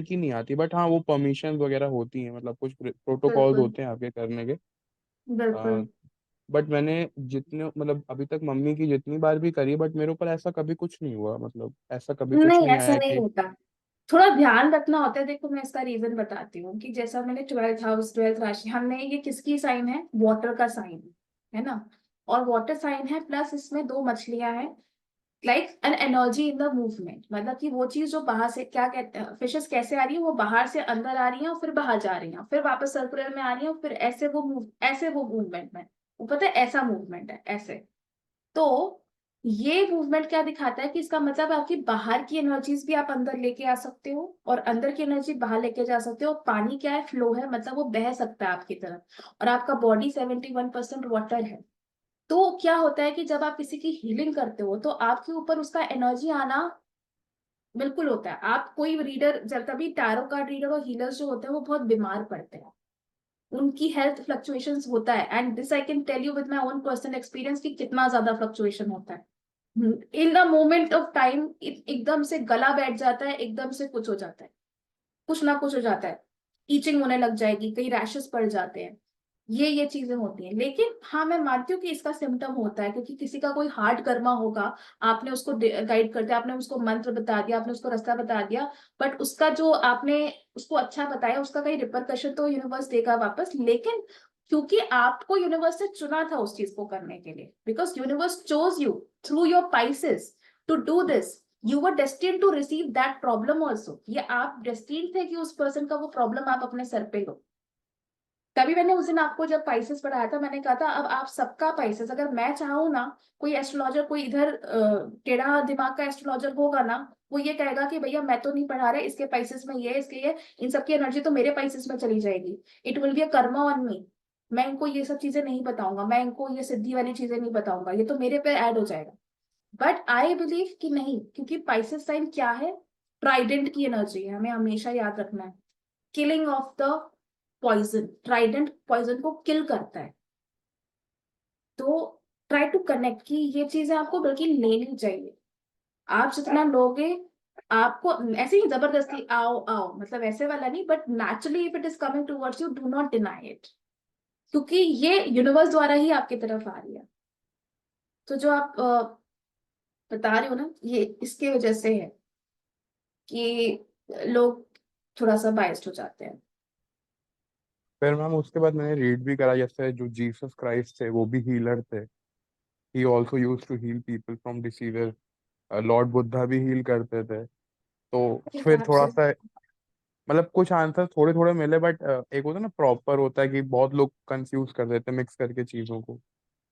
की नहीं आती, बट हाँ वो परमिशन वगैरह होती हैं, मतलब कुछ प्रोटोकॉल्स बिल्कुल होते हैं आपके करने के। बिल्कुल। बट मैंने जितने मतलब अभी तक मम्मी की जितनी बार भी करी, बट मेरे ऊपर ऐसा कभी कुछ नहीं हुआ, मतलब ऐसा कभी कुछ नहीं, नहीं ऐसा आया नहीं कि। होता। थोड़ा ध्यान रखना होता है। देखो मैं इसका रीजन बताती हूँ कि जैसा मैंने 12th हाउस 12th राशि, हमने ये किसकी साइन है, वाटर का साइन है ना। और वाटर साइन है, प्लस इसमें दो मछलियां हैं। Like an energy in the movement, मतलब कि वो चीज जो बाहर से, क्या कहते हैं, फिशेस कैसे आ रही है, वो बाहर से अंदर आ रही है और फिर बाहर जा रही है, फिर वापस सर्कुलर में आ रही है, फिर ऐसे वो मूवमेंट में, वो पता है ऐसा मूवमेंट है ऐसे। तो ये मूवमेंट क्या दिखाता है कि इसका मतलब आपकी बाहर की एनर्जीज भी आप अंदर लेके आ सकते हो और अंदर की एनर्जी बाहर लेके जा सकते हो। पानी क्या है, फ्लो है, मतलब वो बह सकता है आपकी तरफ। और आपका बॉडी 71% वाटर है। तो क्या होता है कि जब आप किसी की हीलिंग करते हो तो आपके ऊपर उसका एनर्जी आना बिल्कुल होता है। आप कोई रीडर, जब तभी टैरो कार्ड रीडर और हीलर्स जो होते हैं वो बहुत बीमार पड़ते हैं, उनकी हेल्थ फ्लक्चुएशंस होता है। And this I can tell you with my own personal experience कि कितना ज्यादा फ्लक्चुएशन होता है। In the moment of time एकदम से गला बैठ जाता है, एकदम से कुछ हो जाता है, कुछ ना कुछ हो जाता है। ईचिंग होने लग जाएगी, कई रैशेस पड़ जाते हैं। ये चीजें होती हैं। लेकिन हाँ, मैं मानती हूँ कि इसका सिम्टम होता है, क्योंकि किसी का कोई हार्ड कर्मा होगा, आपने उसको गाइड कर दिया, आपने उसको मंत्र बता दिया, आपने उसको रास्ता बता दिया, बट उसका जो आपने उसको अच्छा बताया, उसका कहीं रिपरकशन तो यूनिवर्स देगा वापस। लेकिन क्योंकि आपको यूनिवर्स ने चुना था उस चीज को करने के लिए, because universe chose you through your Pisces to do this, you were destined to receive that problem also. ये आप डेस्टिन्ड थे कि उस पर्सन का वो प्रॉब्लम आप अपने सर पे लो। तभी मैंने उस दिन आपको जब पाइसेस पढ़ाया था, मैंने कहा था अब आप सबका पाइसेस, अगर मैं चाहूँ ना, कोई एस्ट्रोलॉजर, कोई इधर टेढ़ा दिमाग का एस्ट्रोलॉजर होगा ना, वो ये कहेगा कि भैया मैं तो नहीं पढ़ा रहा, इसके पाइसेस में ये, इसके ये, इन सबकी एनर्जी तो मेरे पाइसेस में चली जाएगी। It will be a Karma on me. मैं इनको ये सब चीजें नहीं बताऊंगा, मैं इनको ये सिद्धि वाली चीजें नहीं बताऊंगा, ये तो मेरे पे ऐड हो जाएगा। बट आई बिलीव कि नहीं, क्योंकि पाइसेस साइन क्या है, ट्राइडेंट की एनर्जी है, हमें हमेशा याद रखना है। Killing of the poison, trident poison को किल करता है। तो ट्राई टू कनेक्ट कि ये चीजें आपको बल्कि लेनी चाहिए। आप जितना लोगे, आपको ऐसे ही जबरदस्ती आओ आओ, मतलब ऐसे वाला नहीं, but naturally if it is coming towards you, do not deny it, क्योंकि ये यूनिवर्स द्वारा ही आपकी तरफ आ रही है। तो जो आप बता रहे हो ना, ये इसके वजह से है कि लोग थोड़ा सा बाइस्ड हो जाते हैं। फिर मैम उसके बाद मैंने रीड भी करा, जैसे जो जीसस क्राइस्ट थे वो भी हीलर थे। He also use to heal people from diseases. Lord Buddha भी हील करते थे। तो इस फिर हिसाब थोड़ा से। सा मतलब कुछ आंसर थोड़े थोड़े मिले, बट एक होता है ना प्रॉपर होता है कि बहुत लोग कंफ्यूज कर देते हैं मिक्स करके चीजों को।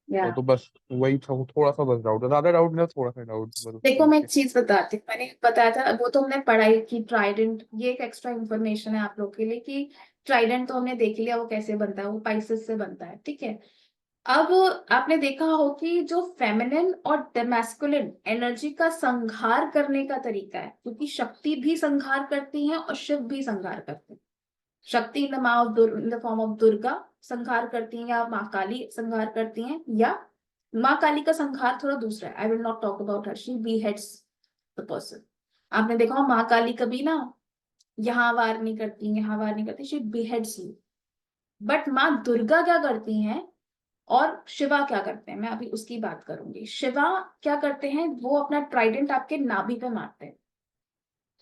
या तो बस वही थोड़ा सा बस डाउट है, ज्यादा डाउट नहीं, थोड़ा सा डाउट बस उस देखो, चीज मैं के। एक चीज बताती हूँ, मैंने बताया था वो तो हमने पढ़ाई की, ट्राइडेंट, ये एक एक्स्ट्रा इन्फॉर्मेशन है आप लोग के लिए कि ट्राइडेंट तो हमने देख लिया वो कैसे बनता है, वो पाइसेस से बनता है, ठीक है। अब आपने देखा हो कि जो फेमिनिन और मैस्कुलिन एनर्जी का संहार करने का तरीका है, क्योंकि शक्ति भी संहार करती है और शिव भी संहार करते हैं। शक्ति इन द माँ of in the form of Durga संहार करती हैं, या माँ काली संहार करती हैं, या माँ काली का संहार थोड़ा दूसरा है। I will not talk about her, she beheads the person. आपने देखा हो माँ काली कभी ना यहाँ वार नहीं करती, यहाँ वार नहीं करती, शी beheads यू। बट माँ दुर्गा क्या करती हैं और शिवा क्या करते हैं, मैं अभी उसकी बात करूंगी। शिवा क्या करते हैं, वो अपना ट्राइडेंट आपके नाभि पे मारते हैं।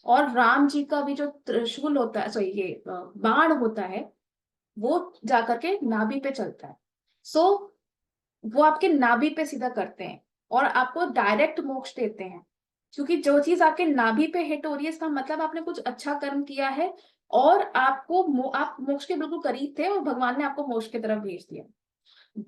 और राम जी का भी जो त्रिशूल होता है, सॉरी ये बाण होता है, वो जाकर के नाभि पे चलता है। सो वो आपके नाभि पे सीधा करते हैं और आपको डायरेक्ट मोक्ष देते हैं। क्योंकि जो चीज आपके नाभि पे हिट हो रही है, इसका मतलब आपने कुछ अच्छा कर्म किया है और आपको आप मोक्ष के बिल्कुल करीब थे और भगवान ने आपको मोक्ष की तरफ भेज दिया।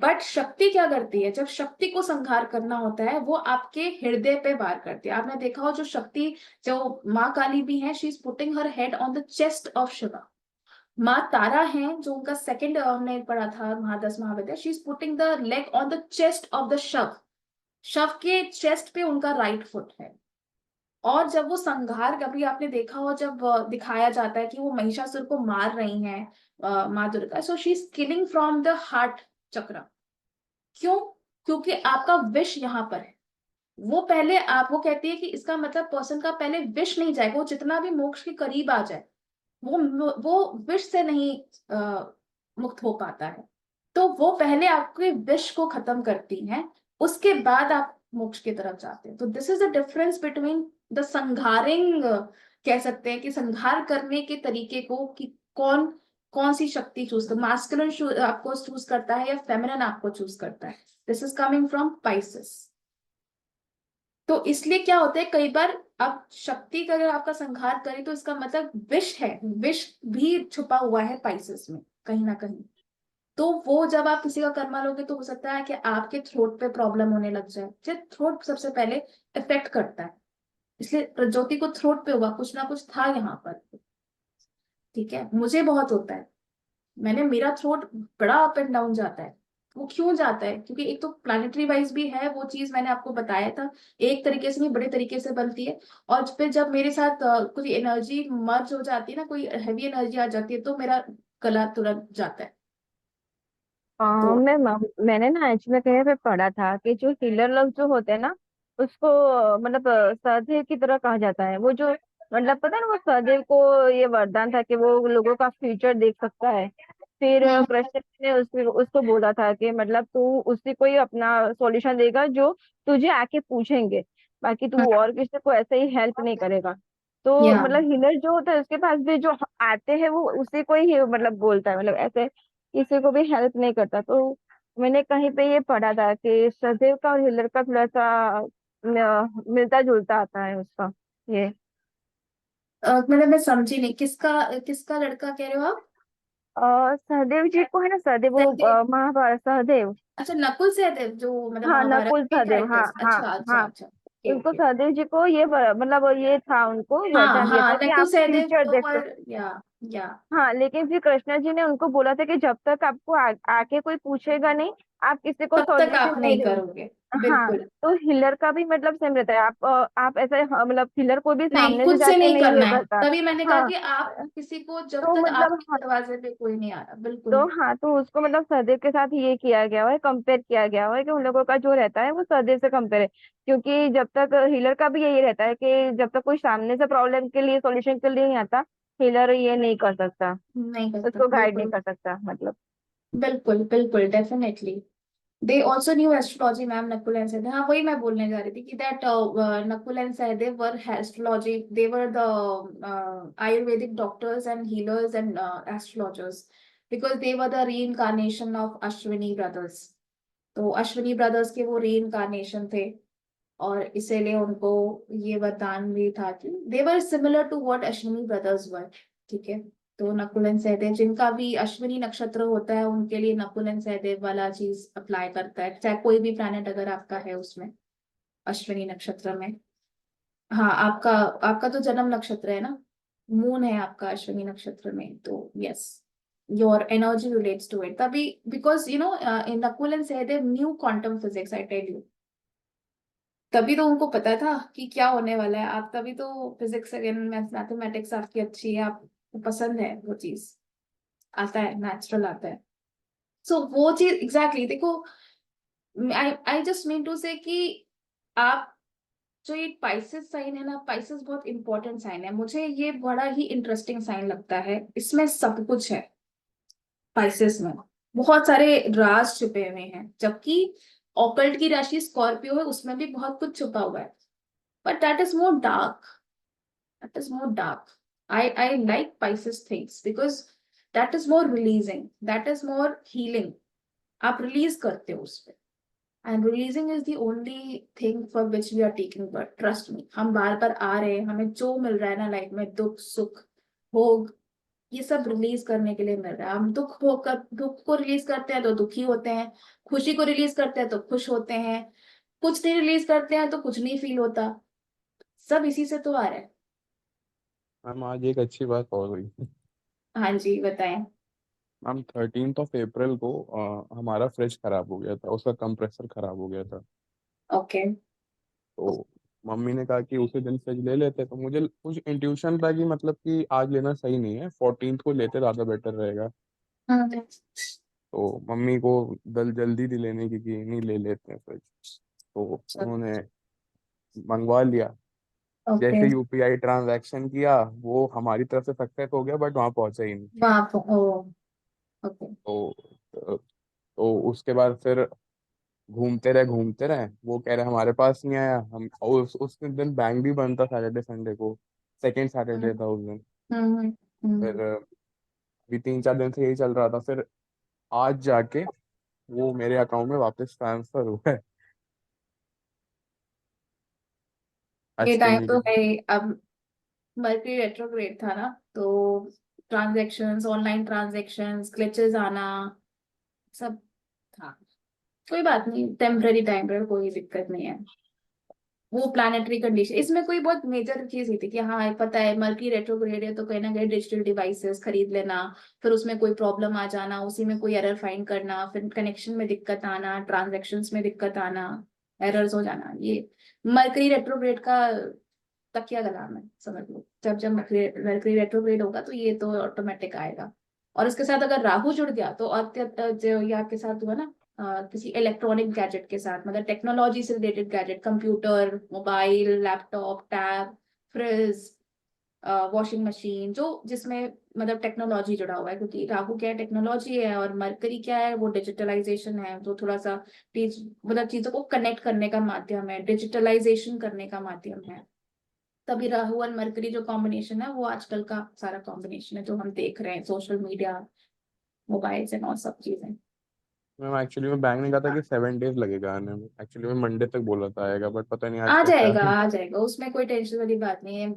बट शक्ति क्या करती है, जब शक्ति को संहार करना होता है, वो आपके हृदय पे वार करती है। आपने देखा हो जो शक्ति, जो माँ काली भी है, she is putting her head on the chest of Shiva. माँ तारा है जो उनका सेकंड हमने पढ़ा था महादस महाविद्या, she is putting the leg on the chest of the shav. शव के चेस्ट पे उनका राइट फुट है। और जब वो संघार, कभी आपने देखा हो जब दिखाया जाता है कि वो महिषासुर को मार रही हैं माँ Durga, so she is killing from the heart चक्र। क्यों? क्योंकि आपका विष यहाँ पर है। वो पहले आप, वो कहती है कि इसका मतलब पर्सन का पहले विष नहीं जाएगा, वो जितना भी मोक्ष के करीब आ जाए, वो विष से नहीं मुक्त हो पाता है। तो वो पहले आपके विष को खत्म करती हैं, उसके बाद आप मोक्ष की तरफ जाते हैं। तो this is the difference between the संघारिंग, कह सकते हैं कि संघार करने के तरीके को, कि कौन कौन सी शक्ति चूज कर, मास्कुलिन आपको चूज करता है या फेमिनिन आपको चूज करता है। This is coming from Pisces. तो इसलिए क्या होता है कई बार, अब शक्ति का अगर आपका संहार करे तो इसका मतलब विष है, विष भी छुपा हुआ है पाइसेस में कहीं ना कहीं। तो वो जब आप किसी का कर्मा लोगे तो हो सकता है कि आपके थ्रोट पे प्रॉब्लम होने लग जाए। थ्रोट सबसे पहले इफेक्ट करता है, इसलिए प्रज्योति को थ्रोट पे हुआ, कुछ ना कुछ था यहाँ पर। ठीक है, मुझे बहुत होता है, मेरा थ्रोट बड़ा अप एंड डाउन जाता है। वो क्यों जाता है? क्योंकि एक तो प्लानिटरी वाइज भी है वो चीज, मैंने आपको बताया था, एक तरीके से नहीं बड़े तरीके से बनती है। और फिर जब मेरे साथ कुछ एनर्जी मर्ज हो जाती है ना, कोई हैवी एनर्जी आ जाती है, तो मेरा गला तुरंत जाता है। तो मैंने ना एक्चुअली कहीं पे पढ़ा था कि जो हीलर लोग जो होते हैं ना, उसको मतलब सहदेव की तरह कहा जाता है। वो जो मतलब पता है ना, वो सहदेव को ये वरदान था कि वो लोगों का फ्यूचर देख सकता है। फिर हम्म। कृष्ण जी ने उसको बोला था कि मतलब तू उसी को ही अपना सॉल्यूशन देगा जो तुझे आके पूछेंगे, बाकी तू और किसी को ऐसे ही हेल्प नहीं करेगा। तो या मतलब हीलर जो होता है उसके पास भी जो आते हैं वो उसी को ही मतलब बोलता है, मतलब ऐसे किसी को भी हेल्प नहीं करता। तो मैंने कहीं पे ये पढ़ा था कि सदैव का और हिलर का थोड़ा सा मिलता जुलता आता है उसका ये। मतलब मैं समझी नहीं, किसका किसका लड़का कह रहे हो आप? और सहदेव जी को है ना, सहदेव वो सहदेव। महाभारत सहदेव। अच्छा, नकुल सहदेव जो मतलब हाँ महाभारत नकुल के सहदेव, हाँ कैरेक्टर्स। हाँ अच्छा अच्छा हाँ। अच्छा, ओके उनको ओके। सहदेव जी को ये मतलब ये था, उनको हाँ वरदान दिया हाँ, था कि नकुल आप सहदेव फ्यूचर तो देख सकते। वर, या हाँ लेकिन फिर कृष्णा जी ने उनको बोला था कि जब तक आपको आके कोई पूछेगा नहीं, आप किसी को तब तक सॉल्यूशन आप नहीं नहीं दे। करोगे। हाँ, बिल्कुल। तो हिलर का भी मतलब सेम रहता है। आप ऐसे मतलब हिलर को भी नहीं, सामने से खुद से जाके नहीं नहीं करना ये है, करता। तभी मैंने कहा हाँ कि आप किसी को, जब तो तक मतलब आपके हाँ, दरवाजे पे कोई नहीं आ रहा। तो बिल्कुल। हाँ तो उसको मतलब सहदेव के साथ ये किया गया हुआ है, कंपेयर किया गया हुआ है कि उन लोगों का जो रहता है वो सहदेव से कंपेयर है। क्योंकि जब तक हीलर का भी यही रहता है कि जब तक कोई सामने से प्रॉब्लम के लिए सॉल्यूशन के लिए नहीं आता, हीलर ये नहीं कर सकता, नहीं करता, उसको गाइड नहीं बिल्कुल। कर सकता मतलब। बिल्कुल बिल्कुल, definitely. They also knew astrology, ma'am. Nakul and Sahadev, हाँ वही मैं बोलने जा रही थी कि that Nakul and Sahadev were astrology, they were the Ayurvedic doctors and healers and astrologers, because they were the reincarnation of Ashwini brothers. तो अश्विनी ब्रदर्स के वो री इनकारनेशन थे, और इसीलिए उनको ये वरदान भी था कि they were similar to what Ashwini brothers were. ठीक है। तो नकुल एंड सहदेव, जिनका भी अश्विनी नक्षत्र होता है, उनके लिए नकुल एंड सहदेव वाला चीज अप्लाई करता है, चाहे कोई भी प्लैनेट अगर आपका है उसमें, अश्विनी नक्षत्र में। हाँ, आपका आपका तो जन्म नक्षत्र है ना, मून है आपका अश्विनी नक्षत्र में, तो yes, your energy relates to it तभी, because you know in Nakul and Sahdev new quantum physics, I tell you. तभी तो उनको पता था कि क्या होने वाला है। आप तभी तो फिजिक्स, अगेन मैथमेटिक्स आपकी अच्छी है, आपको पसंद है वो चीज, आता है, नेचुरल आता है। सो वो चीज एग्जैक्टली देखो, आई आई जस्ट मीन टू से कि आप, जो ये पाइसेस साइन है ना, पाइसेस बहुत इंपॉर्टेंट साइन है, मुझे ये बड़ा ही इंटरेस्टिंग साइन लगता है, इसमें सब कुछ है। पाइसेस में बहुत सारे राज छुपे हुए हैं, जबकि ऑकल्ट की राशि स्कॉर्पियो है, उसमें भी बहुत कुछ छुपा हुआ है, but that is more dark, that is more dark. I like Pisces things because that is more releasing, that is more healing. आप रिलीज करते हो उस पे, and releasing is the only thing for which we are taking birth. Trust me, हम बार बार आ रहे हैं, हमें जो मिल रहा है ना लाइफ में, दुख सुख भोग, ये सब रिलीज करने के लिए मिल रहा है। हम दुख होकर दुख को रिलीज करते हैं तो दुखी होते हैं, खुशी को रिलीज करते हैं तो खुश होते हैं, कुछ नहीं रिलीज करते हैं तो कुछ नहीं फील होता। सब इसी से तो आ रहा है। मैम आज एक अच्छी बात और हुई। हाँ जी, बताएं। मैम 13 अप्रैल को हमारा फ्रिज खराब हो गया था, उसका कंप्रेसर खराब हो गया था। ओके। तो मम्मी ने कहा कि उसी दिन फ्रिज ले लेते, तो मुझे कुछ इंट्यूशन था कि मतलब कि आज लेना सही नहीं है, 14th को लेते ज़्यादा बेटर रहेगा। हाँ। तो मम्मी को जल्दी थी लेने की कि नहीं ले लेते हैं फ्रिज। तो अच्छा। उन्होंने मंगवा लिया। ओके। जैसे यूपीआई ट्रांजैक्शन किया, वो हमारी तरफ से सक्सेस हो गया बट वहां पहुंचा ही नहीं। वहाँ पर ओ। ओके। तो उसके बाद फिर घूमते रहे, वो कह रहे हमारे पास नहीं आया। हम उस दिन बैंक भी बंद था सैटरडे संडे को, सेकेंड हम्म सैटरडे था उस दिन। हम्म फिर हम्म। अभी 3-4 दिन से यही चल रहा था। फिर आज जाके वो मेरे अकाउंट में वापस ट्रांसफर हुआ है, ये आज के टाइम तो मीटिंग। है ही। अब मर्क्यूरी रेट्रोग्रेड था ना, तो ट्रांजैक्शंस, ऑनलाइन ट्रांजैक्शंस, ग्लिचेस आना, सब था। कोई बात नहीं, टेम्पररी टाइम पर, कोई दिक्कत नहीं है। वो प्लानिटरी कंडीशन, इसमें कोई बहुत मेजर चीज नहीं थी कि हाँ पता है मर्क्यूरी रेट्रोग्रेड है तो कहीं ना कहीं डिजिटल डिवाइसेस खरीद लेना, फिर उसमें कोई प्रॉब्लम आ जाना, उसी में कोई एरर फाइंड करना, फिर कनेक्शन में दिक्कत आना, ट्रांजैक्शंस में दिक्कत आना, एरर्स हो जाना, ये मर्क्यूरी रेट्रोग्रेड का तकिया कलाम है, समझ लो। जब जब मर्क्यूरी रेट्रोग्रेड होगा तो ये तो ऑटोमेटिक आएगा। और इसके साथ अगर राहु जुड़ गया तो जो ये आपके साथ हुआ ना, किसी इलेक्ट्रॉनिक गैजेट के साथ, मतलब टेक्नोलॉजी से related gadget, computer, mobile, laptop, tab, fridge, washing machine, जो जिसमें मतलब टेक्नोलॉजी जुड़ा हुआ है, क्योंकि राहु क्या है, टेक्नोलॉजी है, और मरकरी क्या है, वो डिजिटलाइजेशन है, तो थोड़ा सा मतलब चीजों को कनेक्ट करने का माध्यम है, डिजिटलाइजेशन करने का माध्यम है। तभी राहु और मरकरी जो कॉम्बिनेशन है वो आजकल का सारा कॉम्बिनेशन है जो हम देख रहे हैं, सोशल मीडिया, मोबाइल्स एंड और सब चीजें। मैं एक्चुअली में बैंक ने कहा था कि 7 डेज लगेगा आने में। एक्चुअली में मंडे तक बोला था आएगा, बट पता नहीं आज आ कैसा जाएगा है। आ जाएगा, उसमें कोई टेंशन वाली बात नहीं है।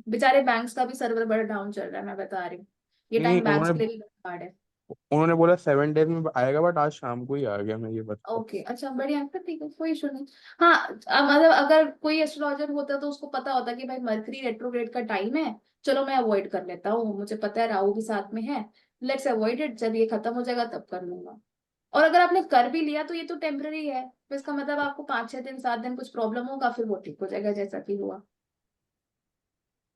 बेचारे बैंक्स का भी सर्वर बड़ा डाउन चल रहा है, मैं बता रही हूँ। ये नहीं, टाइम बैंक्स के लिए भी हार्ड है। उन्होंने बोला 7 डेज में आएगा, बट आज शाम को ही आ गया, मैं ये बता। ओके, अच्छा, बढ़िया, फिर ठीक है, कोई इशू नहीं। हाँ, मतलब अगर कोई एस्ट्रोलॉजर होता तो उसको पता होता कि भाई मरकरी रेट्रोग्रेड का टाइम है, चलो मैं अवॉइड कर लेता हूँ, मुझे पता है राहु भी साथ में है, लेट्स अवॉइड इट, जब ये खत्म हो जाएगा तब कर लूंगा। और अगर आपने कर भी लिया तो ये तो टेम्पररी है, तो इसका मतलब आपको 5-6 दिन 7 दिन कुछ प्रॉब्लम होगा, फिर वो ठीक हो जाएगा जैसा कि हुआ।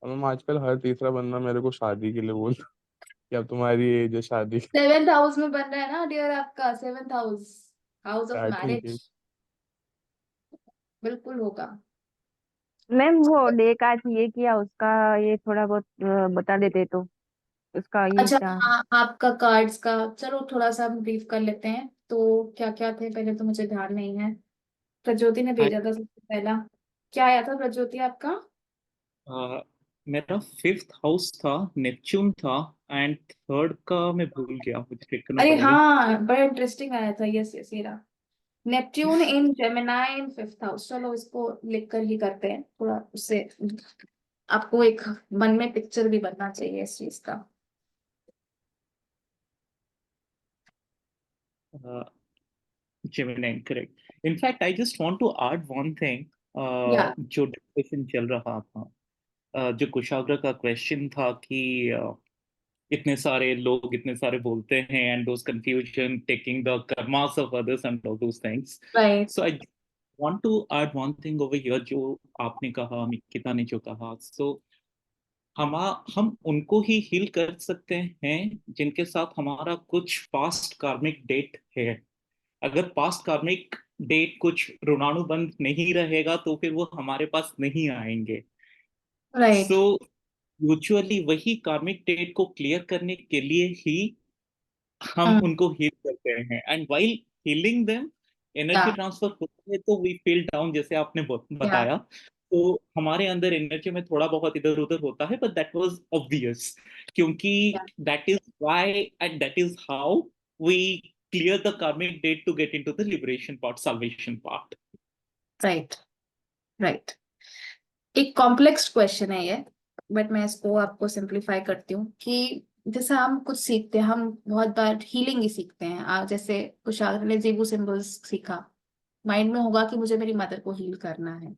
और मैम आजकल हर तीसरा बंदा मेरे को शादी के लिए बोल कि अब तुम्हारी एज है शादी की। 7th हाउस में बन रहा है ना डियर, आपका 7th house, house of starting marriage, की। बिल्कुल होगा। मैम वो डे का ये किया उसका, ये थोड़ा बहुत बता देते तो उसका ये अच्छा, क्या। हाँ, आपका कार्ड्स का, चलो थोड़ा सा हम ब्रीफ कर लेते हैं। तो क्या क्या थे पहले, तो मुझे ध्यान नहीं है। प्रज्योति ने भेजा था सबसे पहला। क्या आया था प्रज्योति आपका? आ, मेरा 5th हाउस था, नेपच्यून था, एंड थर्ड का मैं भूल गया, मुझे चेक करना अरे पड़ेगा। हाँ, बड़ा इंटरेस्टिंग आया था, यस यस, ये रहा। नेपट्यून इन जेमिनाई इन 5th हाउस। चलो इसको लिख कर ही करते हैं, थोड़ा उससे आपको एक मन में पिक्चर भी बनना चाहिए इस चीज का। Gemini, correct. In fact I just want to add one thing. या जो डिस्कशन चल रहा था, जो कुशाग्र का क्वेश्चन था कि इतने सारे लोग इतने सारे बोलते हैं, and those confusion taking the karmas of others and all those things. Right. So I want to add one thing over here, जो आपने कहा, मिकिता ने जो कहा। सो हम हम उनको ही हील कर सकते हैं जिनके साथ हमारा कुछ पास्ट कार्मिक डेट है। अगर पास्ट कार्मिक डेट कुछ ऋणानुबंध नहीं रहेगा तो फिर वो हमारे पास नहीं आएंगे। सो राइट। यूजुअली वही कार्मिक डेट को क्लियर करने के लिए ही हम उनको हील करते हैं, एंड वाइल हीलिंग देम या एनर्जी ट्रांसफर होता है तो वी फील डाउन, जैसे आपने या बताया। तो हमारे अंदर एनर्जी में थोड़ा बहुत इधर उधर होता है, बट दैट वाज ऑब्वियस, क्योंकि that is why and that is how we clear the karmic date to get into the liberation part, salvation part. Right. Right. एक कॉम्प्लेक्स क्वेश्चन है ये, बट मैं इसको आपको सिंप्लीफाई करती हूँ कि जैसे हम कुछ सीखते हैं, हम बहुत बार हीलिंग ही सीखते हैं। जैसे कुशाग्र ने जीवू सिंबल्स सीखा, माइंड में होगा कि मुझे मेरी मदर को हील करना है,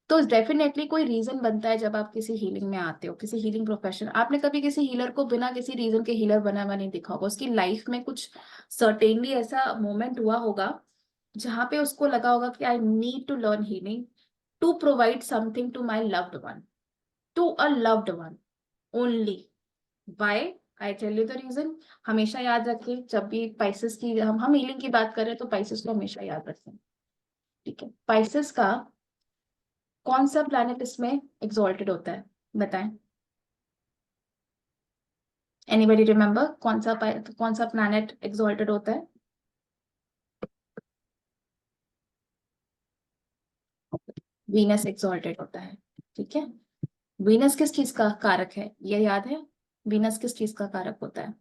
तो डेफिनेटली कोई रीजन बनता है जब आप किसी हीलिंग में आते हो, किसी हीलिंग प्रोफेशन। आपने कभी किसी हीलर को बिना किसी रीजन के हीलर बना हुआ नहीं देखा होगा, उसकी लाइफ में कुछ सर्टेनली ऐसा मोमेंट हुआ होगा जहां पे उसको लगा होगा कि I need to learn healing to provide something to my loved one, to a loved one only. By, I tell you the reason. हमेशा याद रखें, जब भी पाइसेस की हम हीलिंग की बात करें तो पाइसेस को हमेशा याद रखें, ठीक है? पाइसेस का कौन सा प्लैनेट इसमें एग्जॉल्टेड होता है, बताएं। एनीबडी रिमेम्बर कौन सा प्लैनेट एग्जॉल्टेड होता है? वीनस एग्जॉल्टेड होता है, ठीक है। वीनस किस चीज का कारक है, ये याद है? वीनस किस चीज का कारक होता है?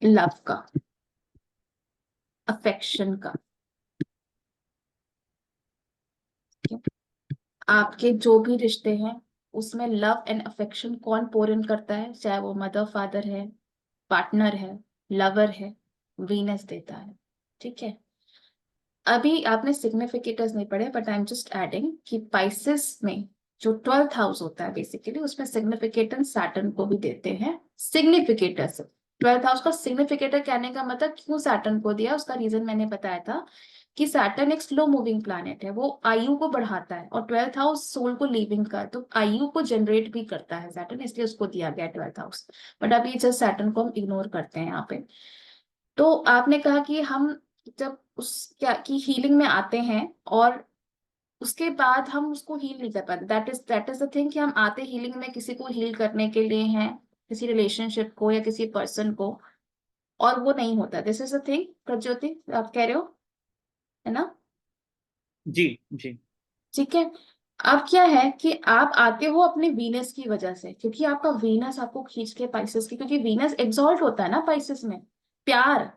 लव का, अफेक्शन का। आपके जो भी रिश्ते हैं उसमें लव एंड अफेक्शन कौन पोर इन करता है, चाहे वो मदर फादर है, पार्टनर है, लवर है, वीनस देता है, ठीक है। अभी आपने सिग्निफिकेटर्स नहीं पढ़े, but I am just adding कि पाइसेस में जो 12th हाउस होता है बेसिकली, उसमें सिग्निफिकेटर सैटर्न को भी देते हैं। सिग्निफिकेटर से 12th हाउस का सिग्निफिकेटर कहने का मतलब क्यों सैटर्न को दिया, उसका रीजन मैंने बताया था कि सैटर्न एक स्लो मूविंग प्लैनेट है, वो आयु को बढ़ाता है, और 12th हाउस सोल को लिविंग का, तो आयु को जनरेट भी करता है सैटर्न, इसलिए उसको दिया गया 12th हाउस। बट अभी जस्ट सैटर्न को हम इग्नोर करते हैं यहाँ पे। तो आपने कहा कि हम जब उस क्या की हीलिंग में आते हैं और उसके बाद हम उसको हील नहीं कर पाते, दैट इज द थिंग, कि हम आते हीलिंग में किसी को हील करने के लिए हैं, किसी रिलेशनशिप को या किसी पर्सन को, और वो नहीं होता। दिस इज द थिंग प्रज्योति, आप कह रहे हो, है ना? जी जी। ठीक है। अब क्या है कि आप आते हो अपने वीनस की वजह से, क्योंकि आपका वीनस आपको खींच के पाइसेस की, क्योंकि वीनस एग्जॉल्ट होता है ना पाइसेस में, प्यार,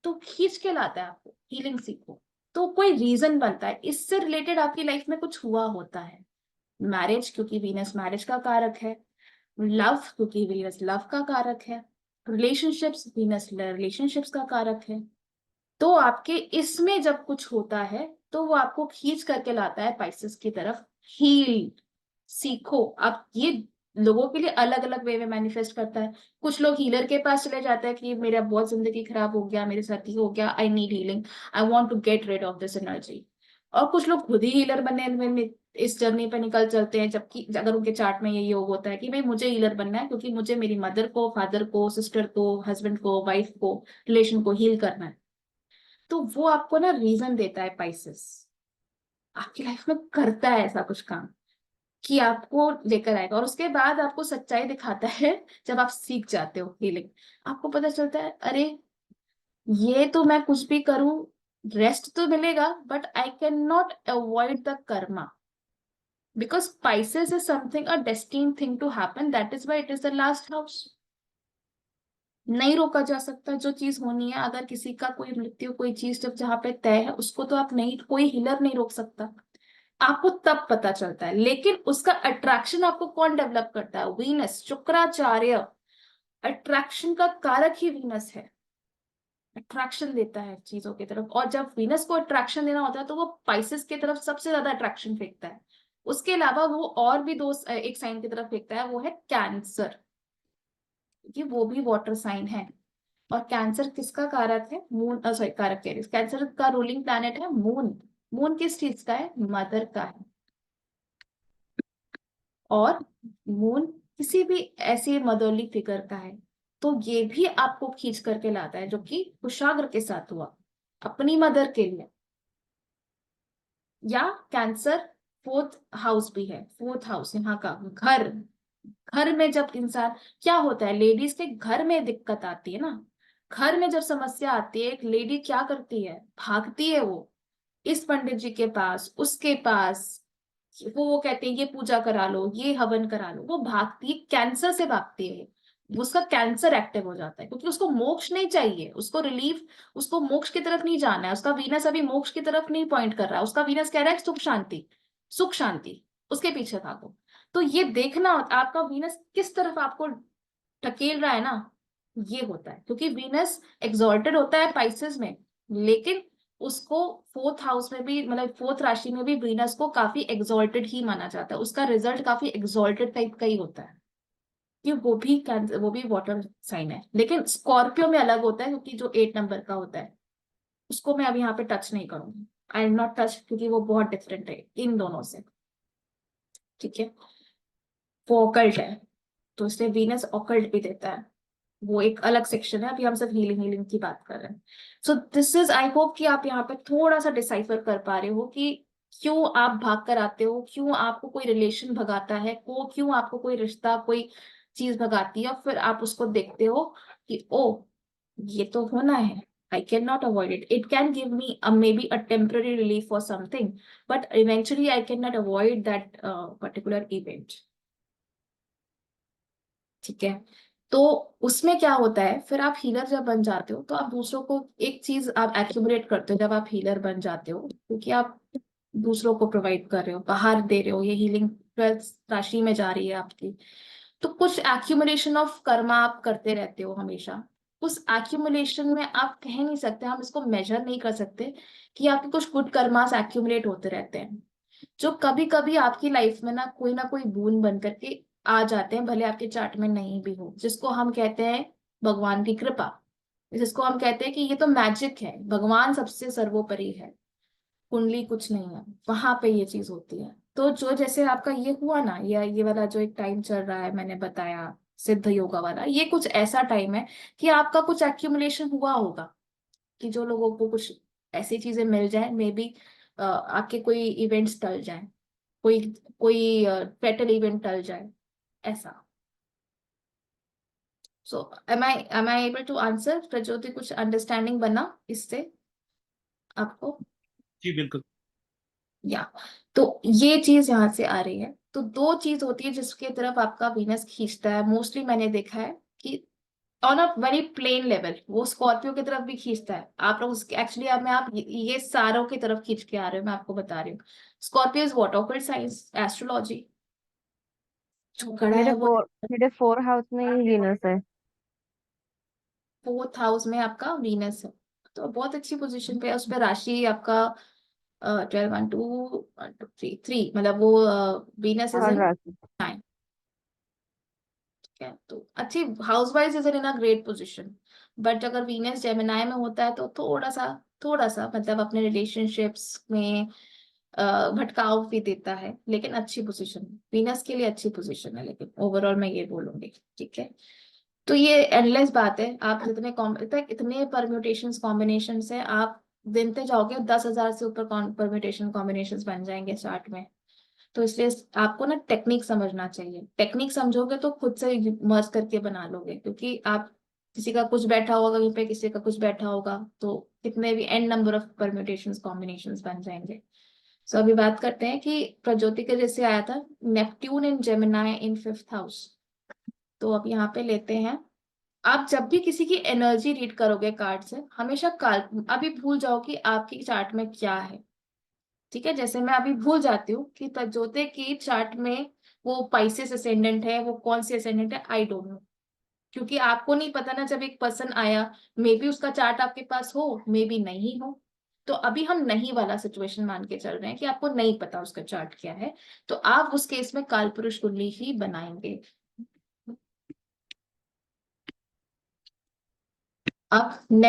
तो खींच के लाता है आपको, हीलिंग सीखो। तो कोई रीजन बनता है, इससे रिलेटेड आपकी लाइफ में कुछ हुआ होता है। मैरिज, क्योंकि वीनस मैरिज का कारक है। लव, क्योंकि वीनस लव का कारक है। रिलेशनशिप्स, वीनस रिलेशनशिप्स का कारक है। तो आपके इसमें जब कुछ होता है तो वो आपको खींच करके लाता है पाइसेस की तरफ। हील सीखो। अब ये लोगों के लिए अलग अलग वे में मैनिफेस्ट करता है। कुछ लोग हीलर के पास चले जाते हैं कि मेरा बहुत जिंदगी खराब हो गया, मेरे साथ ये हो गया, I need healing, I want to get rid of this energy. और कुछ लोग खुद ही हीलर बनने में इस जर्नी पे निकल चलते हैं, जबकि अगर उनके चार्ट में ये योग होता है कि भाई मुझे हीलर बनना है, क्योंकि मुझे मेरी मदर को, फादर को, सिस्टर को, हस्बैंड को, वाइफ को, रिलेशन को हील करना है। तो वो आपको ना रीजन देता है पाइसेस, आपकी लाइफ में करता है ऐसा कुछ काम कि आपको लेकर आएगा, और उसके बाद आपको सच्चाई दिखाता है। जब आप सीख जाते हो हीलिंग, आपको पता चलता है अरे ये तो मैं कुछ भी करूं, रेस्ट तो मिलेगा, but I can not avoid the Karma, because Pisces is something a destined thing to happen, that is why it is the last house। नहीं रोका जा सकता, जो चीज होनी है, अगर किसी का कोई मृत्यु, कोई चीज जब जहां पे तय है, उसको तो आप नहीं, कोई हीलर नहीं रोक सकता। आपको तब पता चलता है, लेकिन उसका अट्रैक्शन आपको कौन डेवलप करता है? वीनस, शुक्राचार्य। अट्रैक्शन का कारक ही वीनस है, अट्रैक्शन देता है चीजों की तरफ, और जब वीनस को अट्रैक्शन देना होता है तो वो पाइसेस की तरफ सबसे ज्यादा अट्रैक्शन फेंकता है। उसके अलावा वो और भी दो एक साइन की तरफ फेंकता है, वो है कैंसर, कि वो भी वाटर साइन है। और कैंसर किसका कारक है? मून, सॉरी कारक कह रही हूँ, कैंसर का रूलिंग प्लैनेट है मून। मून किस चीज का है? मदर का है। और मून किसी भी ऐसे मदरली फिगर का है, तो ये भी आपको खींच करके लाता है, जो कि कुशाग्र के साथ हुआ अपनी मदर के लिए। या कैंसर 4th हाउस भी है, 4th हाउस यहाँ का घर। घर में जब इंसान, क्या होता है, लेडीज के घर में दिक्कत आती है ना, घर में जब समस्या आती है, एक लेडी क्या करती है? भागती है वो, इस पंडित जी के पास, उसके पास, वो कहते हैं ये पूजा करा लो, ये हवन करा लो, वो भागती है, कैंसर से भागती है। उसका कैंसर एक्टिव हो जाता है, क्योंकि उसको मोक्ष नहीं चाहिए, उसको रिलीफ, उसको मोक्ष की तरफ नहीं जाना है। उसका वीनस अभी मोक्ष की तरफ नहीं पॉइंट कर रहा है, उसका वीनस कह रहा है सुख शांति, सुख शांति, उसके पीछे भागो। तो ये देखना आपका वीनस किस तरफ आपको ढकेल रहा है ना, ये होता है, क्योंकि वीनस एग्जॉल्टेड होता है पाइसेस में, लेकिन उसको 4th हाउस में भी, मतलब 4th राशि में भी वीनस को काफी एग्जॉल्टेड ही माना जाता है, उसका रिजल्ट काफी एग्जॉल्टेड टाइप का ही होता है। कि वो भी वाटर साइन है, लेकिन स्कॉर्पियो में अलग होता है, क्योंकि जो 8 नंबर का होता है उसको मैं अब यहाँ पे टच नहीं करूंगी, आई विल नॉट टच, क्योंकि वो बहुत डिफरेंट है इन दोनों से, ठीक है। वो ऑकल्ट है, तो इसलिए वीनस ऑकल्ट भी देता है, वो एक अलग सेक्शन है, अभी हम सिर्फ हीलिंग हीलिंग की बात कर रहे हैं। So this is, I hope कि आप यहाँ पे थोड़ा सा डिसाइफर कर पा रहे हो कि क्यों आप भाग कर आते हो, क्यों आपको कोई रिलेशन भगाता है, को क्यों आपको कोई रिश्ता कोई चीज भगाती है, और फिर आप उसको देखते हो कि ओ ये तो होना है, I cannot avoid it. It can give me maybe a temporary relief for something, but eventually I cannot avoid that particular event. ठीक है। तो उसमें क्या होता है, फिर आप हीलर जब बन जाते हो तो आप दूसरों को एक चीज आप एक्यूमुलेट करते हो जब आप हीलर बन जाते हो, क्योंकि आप दूसरों को प्रोवाइड कर रहे हो, बाहर दे रहे हो, ये हीलिंग 12th राशि में जा रही है आपकी। तो कुछ एक्यूमुलेशन ऑफ कर्मा आप करते रहते हो हमेशा। उस एक्यूमुलेशन में आप कह नहीं सकते, हम इसको मेजर नहीं कर सकते कि आपके कुछ गुड कर्मास एक्यूमुलेट होते रहते हैं, जो कभी कभी आपकी लाइफ में ना कोई बूंद बन करके आ जाते हैं, भले आपके चार्ट में नहीं भी हो, जिसको हम कहते हैं भगवान की कृपा, जिसको हम कहते हैं कि ये तो मैजिक है, भगवान सबसे सर्वोपरि है, कुंडली कुछ नहीं है, वहां पे ये चीज होती है। तो जो जैसे आपका ये हुआ ना, ये वाला जो एक टाइम चल रहा है, मैंने बताया सिद्ध योगा वाला, ये कुछ ऐसा टाइम है कि आपका कुछ एक्यूमुलेशन हुआ होगा, कि जो लोगों को कुछ ऐसी चीजें मिल जाए, मे बी आपके कोई इवेंट्स टल जाए, कोई कोई फेटल इवेंट टल जाए, ऐसा। So am I able to answer Prajyoti? कुछ अंडरस्टैंडिंग बना इससे आपको? जी बिल्कुल। या तो ये चीज यहाँ से आ रही है। तो दो चीज होती है जिसके तरफ आपका वीनस खींचता है, मोस्टली मैंने देखा है कि on a very plain level वो स्कॉर्पियो की तरफ भी खींचता है। आप लोग उसके एक्चुअली अब मैं आप ये सारों की तरफ खींच के आ रहे हो, मैं आपको बता रही हूँ। Scorpio is what? Occult science, astrology, जो खड़ा है वो मेरे 4 हाउस में ही वीनस है। 4th हाउस में आपका वीनस है, तो बहुत अच्छी पोजीशन पे है। उस पर राशि आपका 12 1 2 1 2 3 3, मतलब वो वीनस इज और इन राशि 9। है तो अच्छी, house wise is in a great position. But अगर वीनस जेमिनाई में होता है तो थोड़ा सा मतलब अपने रिलेशनशिप्स में भटकाव भी देता है, लेकिन अच्छी पोजीशन, वीनस के लिए अच्छी पोजीशन है, लेकिन ओवरऑल मैं ये बोलूंगी। ठीक है। तो ये एंडलेस बात है, आप इतने परम्यूटेशंस कॉम्बिनेशन से आप गिनते जाओगे, 10,000 से ऊपर परम्यूटेशन कॉम्बिनेशंस बन जाएंगे चार्ट में। तो इसलिए आपको ना टेक्निक समझना चाहिए, टेक्निक समझोगे तो खुद से मर्ज करके बना लोगे, क्योंकि आप किसी का कुछ बैठा होगा कहीं पे, किसी का कुछ बैठा होगा, तो कितने भी n number of permutations combinations बन जाएंगे। सो अभी बात करते हैं कि प्रज्योति के जैसे आया था नेपट्यून इन जेमिनाई इन 5th हाउस। तो अब यहाँ पे लेते हैं, आप जब भी किसी की एनर्जी रीड करोगे कार्ड से, हमेशा काल अभी भूल जाओ कि आपकी चार्ट में क्या है। ठीक है, जैसे मैं अभी भूल जाती हूँ कि प्रज्योति की चार्ट में वो पाइसेस असेंडेंट है, वो कौन सी असेंडेंट है, आई डोंट नो, क्योंकि आपको नहीं पता ना, जब एक पर्सन आया, मे बी उसका चार्ट आपके पास हो, मे बी नहीं हो। तो अभी हम नहीं वाला सिचुएशन मान के चल रहे हैं कि आपको नहीं पता उसका चार्ट क्या है, तो आप उस केस में काल पुरुष कुंडली ही बनाएंगे। अब इन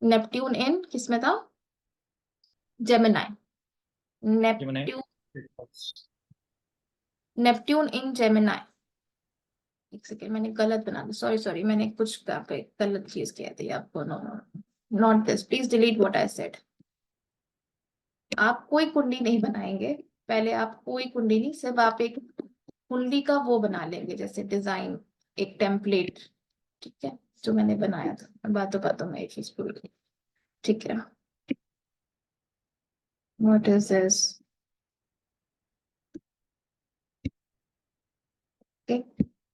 नेपट्यून इन किसमें था? जेमिनाई। ये मैंने नेपट्यून नेपट्यून इन जेमिनाई। एक सेकेंड, मैंने गलत बना दिया, सॉरी सॉरी, मैंने कुछ यहाँ पे गलत चीज किया थी आपको। No no, not this, please delete what I said. आप कोई कुंडली नहीं बनाएंगे, पहले आप कोई कुंडली नहीं, सिर्फ आप एक कुंडली का वो बना लेंगे, जैसे डिजाइन, एक टेम्पलेट। ठीक है, जो मैंने बनाया था, बातों बातों में एक चीज भूल गई। ठीक है, व्हाट इज दिस?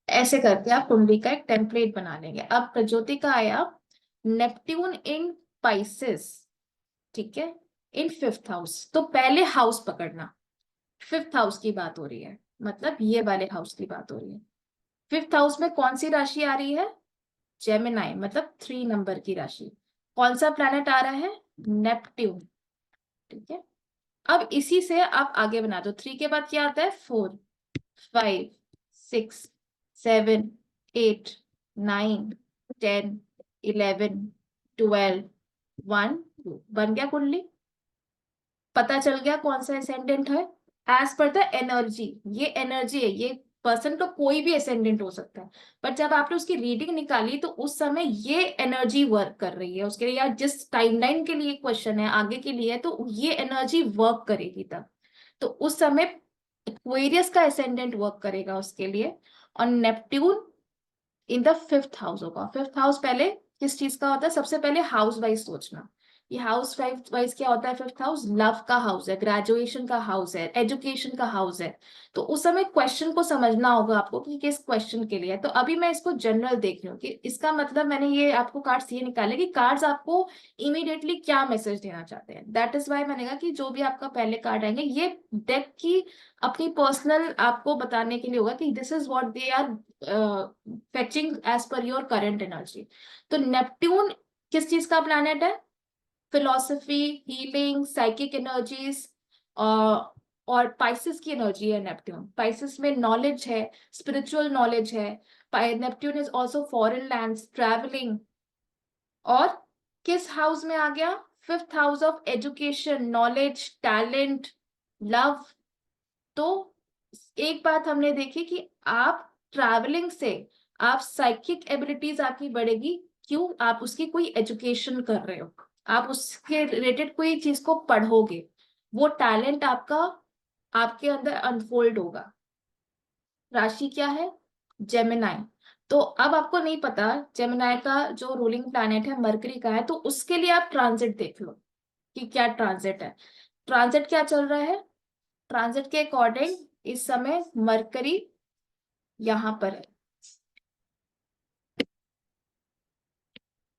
ऐसे करके आप कुंडली का एक टेम्पलेट बना लेंगे। अब प्रज्योति का आया नेपट्यून इन पाइसेस, ठीक है, इन 5th हाउस। तो पहले हाउस पकड़ना, 5th हाउस की बात हो रही है, मतलब ये वाले हाउस की बात हो रही है। 5th हाउस में कौन सी राशि आ रही है? जेमिनाई, मतलब 3 नंबर की राशि। कौन सा प्लैनेट आ रहा है? नेपट्यून। ठीक है, अब इसी से आप आगे बना दो। 3 के बाद क्या आता है? 4 5 6 7 8 9 10 11 12 1 2, बन गया कुंडली। पता चल गया कौन सा असेंडेंट है एज पर द एनर्जी। ये एनर्जी है, ये पर्सन तो कोई भी असेंडेंट हो सकता है, बट जब आपने उसकी रीडिंग निकाली तो उस समय ये एनर्जी वर्क कर रही है उसके लिए, या जिस टाइमलाइन के लिए क्वेश्चन है आगे के लिए, तो ये एनर्जी वर्क करेगी तब। तो उस समय एक्वेरियस का असेंडेंट वर्क करेगा उसके लिए, और Neptune in the fifth house होगा। फिफ्थ हाउस पहले किस चीज का होता है, सबसे पहले हाउस वाइज सोचना। ये हाउस वाइज क्या होता है, फिफ्थ हाउस लव का हाउस है, ग्रेजुएशन का हाउस है, एजुकेशन का हाउस है। तो उस समय क्वेश्चन को समझना होगा आपको कि किस क्वेश्चन के लिए है। तो अभी मैं इसको जनरल देख रही हूँ कि इसका मतलब मैंने ये आपको कार्ड्स ये निकाले कि कार्ड्स आपको इमीडिएटली क्या मैसेज देना चाहते हैं। दैट इज वाई मैंने कहा कि जो भी आपका पहले कार्ड आएंगे ये डेक की अपनी पर्सनल आपको बताने के लिए होगा कि this is what they are fetching as per your current energy. तो नेपट्यून किस चीज का प्लैनेट है, फिलोसफी, हीलिंग, साइकिक एनर्जीज, और पाइसिस की एनर्जी है नेपट्यून। पाइसिस में नॉलेज है, स्पिरिचुअल नॉलेज है। Neptune is also foreign lands, travelling. और किस हाउस में आ गया, fifth house of education, knowledge, talent, love. तो एक बात हमने देखी कि आप ट्रैवलिंग से आप साइकिक एबिलिटीज आपकी बढ़ेगी। क्यों, आप उसकी कोई एजुकेशन कर रहे हो, आप उसके रिलेटेड कोई चीज को पढ़ोगे, वो टैलेंट आपका आपके अंदर अनफोल्ड होगा। राशि क्या है, जेमिनाई। तो अब आपको नहीं पता जेमिनाई का जो रूलिंग प्लैनेट है मरकरी का है, तो उसके लिए आप ट्रांजिट देख लो कि क्या ट्रांजिट है। ट्रांजिट क्या चल रहा है, ट्रांजिट के अकॉर्डिंग इस समय मरकरी यहां पर है।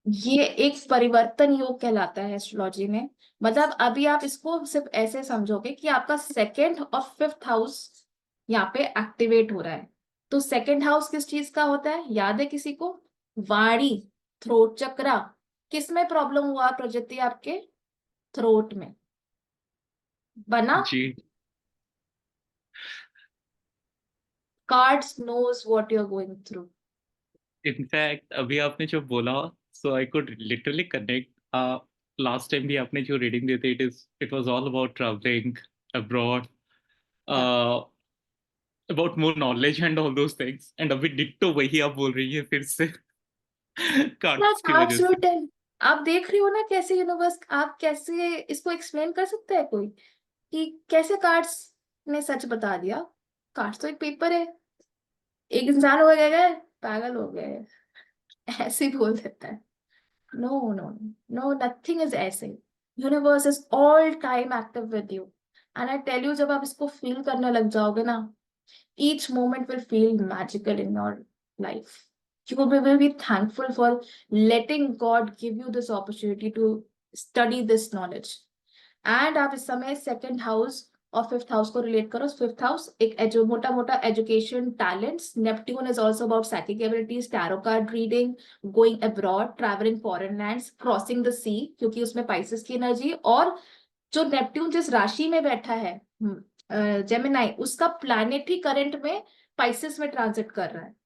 ये एक परिवर्तन योग कहलाता है एस्ट्रोलॉजी में। मतलब अभी आप इसको सिर्फ ऐसे समझोगे कि आपका सेकंड और फिफ्थ हाउस यहाँ पे एक्टिवेट हो रहा है। तो सेकंड हाउस किस चीज का होता है, याद है किसी को, वाणी, थ्रोट चक्रा। किस में प्रॉब्लम हुआ प्रजति, आपके थ्रोट में बना। जी। Cards knows what you are going through. In fact अभी आपने जो बोला, so I could literally connect. Last time भी आपने जो रीडिंग दी थी, it was all about travelling abroad, about more knowledge and all those things, and अभी डिट्टो वही आप बोल रही है फिर से कार्ड्स की वजह से। एब्सोल्युटली। आप देख रही हो ना कैसे यूनिवर्स, आप कैसे इसको एक्सप्लेन कर सकते हैं कोई कि कैसे कार्ड्स ने सच बता दिया। कार्ड्स तो एक पेपर है, एक इंसान हो गया है, पागल हो गया है, ऐसे ही बोल देता है। No no no, nothing is ऐसे। Universe is all time active with you. And I tell you, जब आप इसको फील करने लग जाओगे ना, each moment will feel magical in your life. You will be thankful for letting God give you this opportunity to study this knowledge. And आप इस समय सेकंड हाउस और फिफ्थ हाउस को रिलेट करो। फिफ्थ हाउस एक मोटा मोटा education, talents. Neptune is also about psychic abilities, tarot card reading, going abroad, travelling foreign lands, crossing the sea, क्योंकि उसमें पाइसेस की एनर्जी। और जो नेपट्यून जिस राशि में बैठा है, जेमिनाई, उसका प्लैनेट ही करंट में पाइसेस में ट्रांजिट कर रहा है।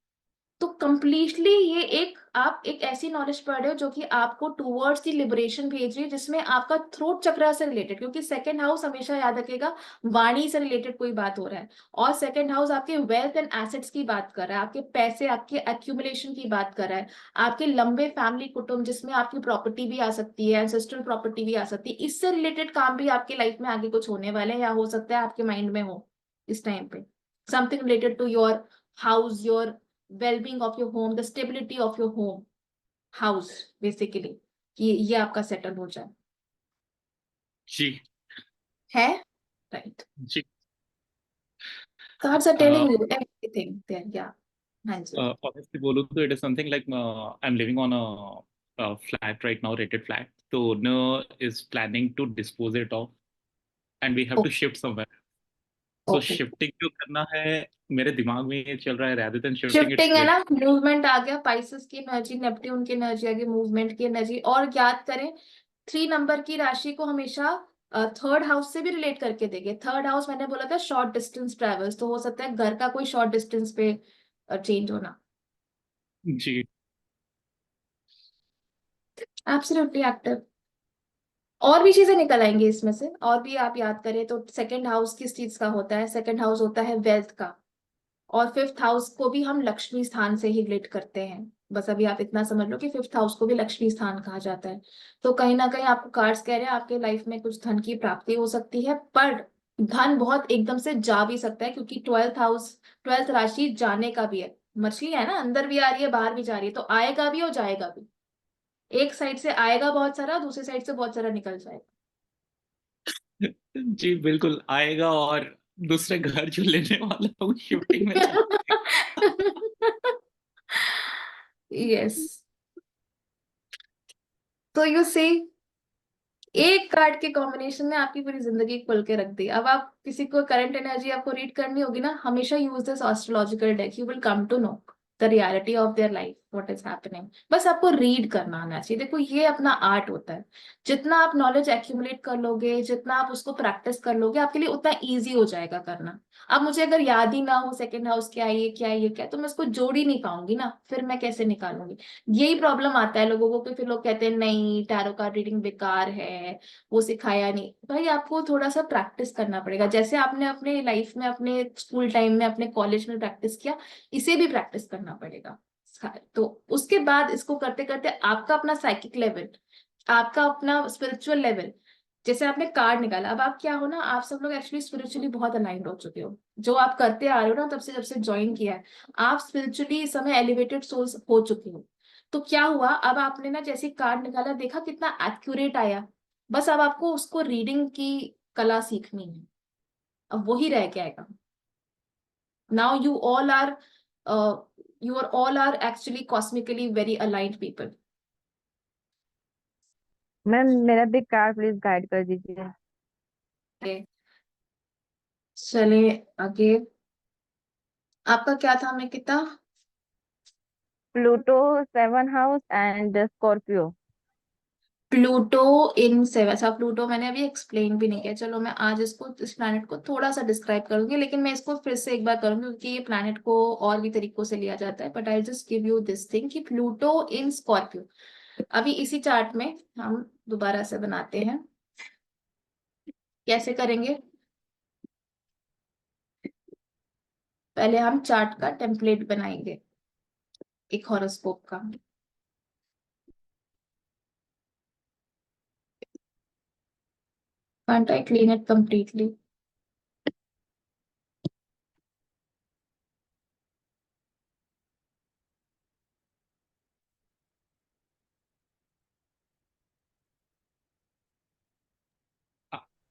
तो कंप्लीटली ये एक आप एक ऐसी नॉलेज पढ़ रहे हो जो कि आपको टूवर्ड्स द लिबरेशन भेज रही है, जिसमें आपका थ्रोट चक्रा से रिलेटेड, क्योंकि सेकंड हाउस हमेशा याद रखेगा वाणी से रिलेटेड कोई बात हो रहा है। और सेकंड हाउस आपके वेल्थ एंड एसेट्स की बात कर रहा है, आपके पैसे, आपके एक्यूमुलेशन की बात कर रहा है, आपके लंबे फैमिली कुटुंब जिसमें आपकी प्रॉपर्टी भी आ सकती है, एंसेस्ट्रल प्रॉपर्टी भी आ सकती है। इससे रिलेटेड काम भी आपकी लाइफ में आगे कुछ होने वाले हैं, या हो सकता है आपके माइंड में हो इस टाइम पे। Something related to your house, your well-being of your home, the stability of your home, house, basically, कि ये आपका सेटल हो जाए जी। है, right? Ji. Cards are telling you everything there, yeah. हाँ जी। ऑनेस्टली बोलूँ तो it is something like I am living on a flat right now, rented flat. तो owner is planning to dispose it off and we have to shift somewhere. So okay, shifting जो करना है, मेरे दिमाग में ये चल रहा है, rather than shifting it shifting है with। ना, मूवमेंट आ गया, पाइसेस की एनर्जी, नेपट्यून की एनर्जी आ गई, मूवमेंट की एनर्जी। और याद करें, 3 नंबर की राशि को हमेशा थर्ड हाउस से भी रिलेट करके देंगे। थर्ड हाउस मैंने बोला था शॉर्ट डिस्टेंस ट्रेवल्स, तो हो सकता है घर का कोई शॉर्ट डिस्टेंस पे चेंज होना। जी। Absolutely active. और भी चीजें निकल आएंगी इसमें से, और भी आप याद करें तो सेकंड हाउस किस चीज का होता है, सेकंड हाउस होता है वेल्थ का। और फिफ्थ हाउस को भी हम लक्ष्मी स्थान से ही रिलेट करते हैं। बस अभी आप इतना समझ लो कि फिफ्थ हाउस को भी लक्ष्मी स्थान कहा जाता है। तो कहीं ना कहीं आपको कार्ड्स कह रहे हैं आपके लाइफ में कुछ धन की प्राप्ति हो सकती है, पर धन बहुत एकदम से जा भी सकता है, क्योंकि ट्वेल्थ हाउस, ट्वेल्थ राशि जाने का भी है। मछली है ना, अंदर भी आ रही है बाहर भी जा रही है, तो आएगा भी और जाएगा भी। एक साइड से आएगा बहुत सारा, दूसरी साइड से बहुत सारा निकल जाएगा। जी बिल्कुल आएगा, और दूसरे घर जो लेने वाला है वो शिफ्टिंग में चला यस। तो यू सी, एक कार्ड के कॉम्बिनेशन ने आपकी पूरी जिंदगी खोल के रख दी। अब आप किसी को करंट एनर्जी आपको रीड करनी होगी ना, हमेशा use this astrological deck, you will come to know the reality of their life, what is happening. बस आपको रीड करना आना चाहिए। देखो ये अपना आर्ट होता है। जितना आप नॉलेज एक्यूमुलेट कर लोगे, जितना आप उसको प्रैक्टिस कर लोगे, आपके लिए उतना ईजी हो जाएगा करना। अब मुझे अगर याद ही ना हो सेकंड हाउस क्या है, ये क्या है, ये क्या है, तो मैं उसको जोड़ ही नहीं पाऊंगी ना, फिर मैं कैसे निकालूंगी। यही प्रॉब्लम आता है लोगों को कि फिर लोग कहते हैं नहीं टैरो कार्ड रीडिंग बेकार है, वो सिखाया नहीं। भाई आपको थोड़ा सा प्रैक्टिस करना पड़ेगा, जैसे आपने अपने लाइफ में, अपने स्कूल टाइम में, अपने कॉलेज में प्रैक्टिस किया, इसे भी प्रैक्टिस करना पड़ेगा। तो उसके बाद इसको करते करते आपका अपना साइकिक लेवल, आपका अपना स्पिरिचुअल लेवल, जैसे आपने कार्ड निकाला, अब आप क्या हो ना, आप सब लोग एक्चुअली स्पिरिचुअली बहुत अलाइंड हो चुके हो। जो आप करते आ रहे हो ना, तब से जब से ज्वाइन किया है, आप स्पिरिचुअली इस समय एलिवेटेड सोल्स हो चुके हो। तो क्या हुआ, अब आपने ना जैसे कार्ड निकाला, देखा कितना एक्यूरेट आया। बस अब आपको उसको रीडिंग की कला सीखनी है, अब वही रह के आएगा। Now you are all are actually cosmically very aligned people. Ma'am मेरा भी कार्ड प्लीज गाइड कर दीजिए। Okay. चलिए आगे, आपका क्या था, मैं कितना। Pluto 7 house and Scorpio. Pluto in seven, अच्छा प्लूटो मैंने अभी एक्सप्लेन भी नहीं किया। चलो मैं आज इसको, इस प्लैनेट को थोड़ा सा डिस्क्राइब करूंगी, लेकिन मैं इसको फिर से एक बार करूंगी क्योंकि ये प्लैनेट को और भी तरीकों से लिया जाता है। But I just give you this thing कि प्लूटो इन स्कॉर्पियो। अभी इसी चार्ट में हम दोबारा से बनाते हैं। कैसे करेंगे, पहले हम चार्ट का टेम्पलेट बनाएंगे, एक हॉरोस्कोप का। Can't I clean it completely?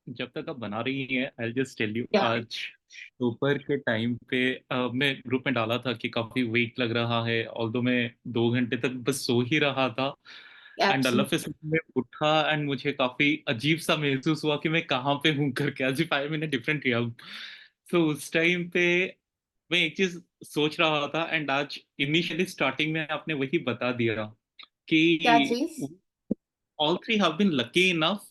जब तक आप बना रही हैं I just tell you, Yeah, आज दोपहर के टाइम पे मैं ग्रुप में डाला था कि काफी वीक लग रहा है, ऑल्दो मैं 2 घंटे तक बस सो ही रहा था। And Allah absolutely. से मैं उठा एंड मुझे काफी अजीब सा महसूस हुआ कि मैं कहाँ पे हूँ करके, as if I am in a different realm. So उस टाइम पे मैं एक चीज सोच रहा था, एंड आज इनिशियली स्टार्टिंग में आपने वही बता दिया क्या कि चीज। All three have been lucky enough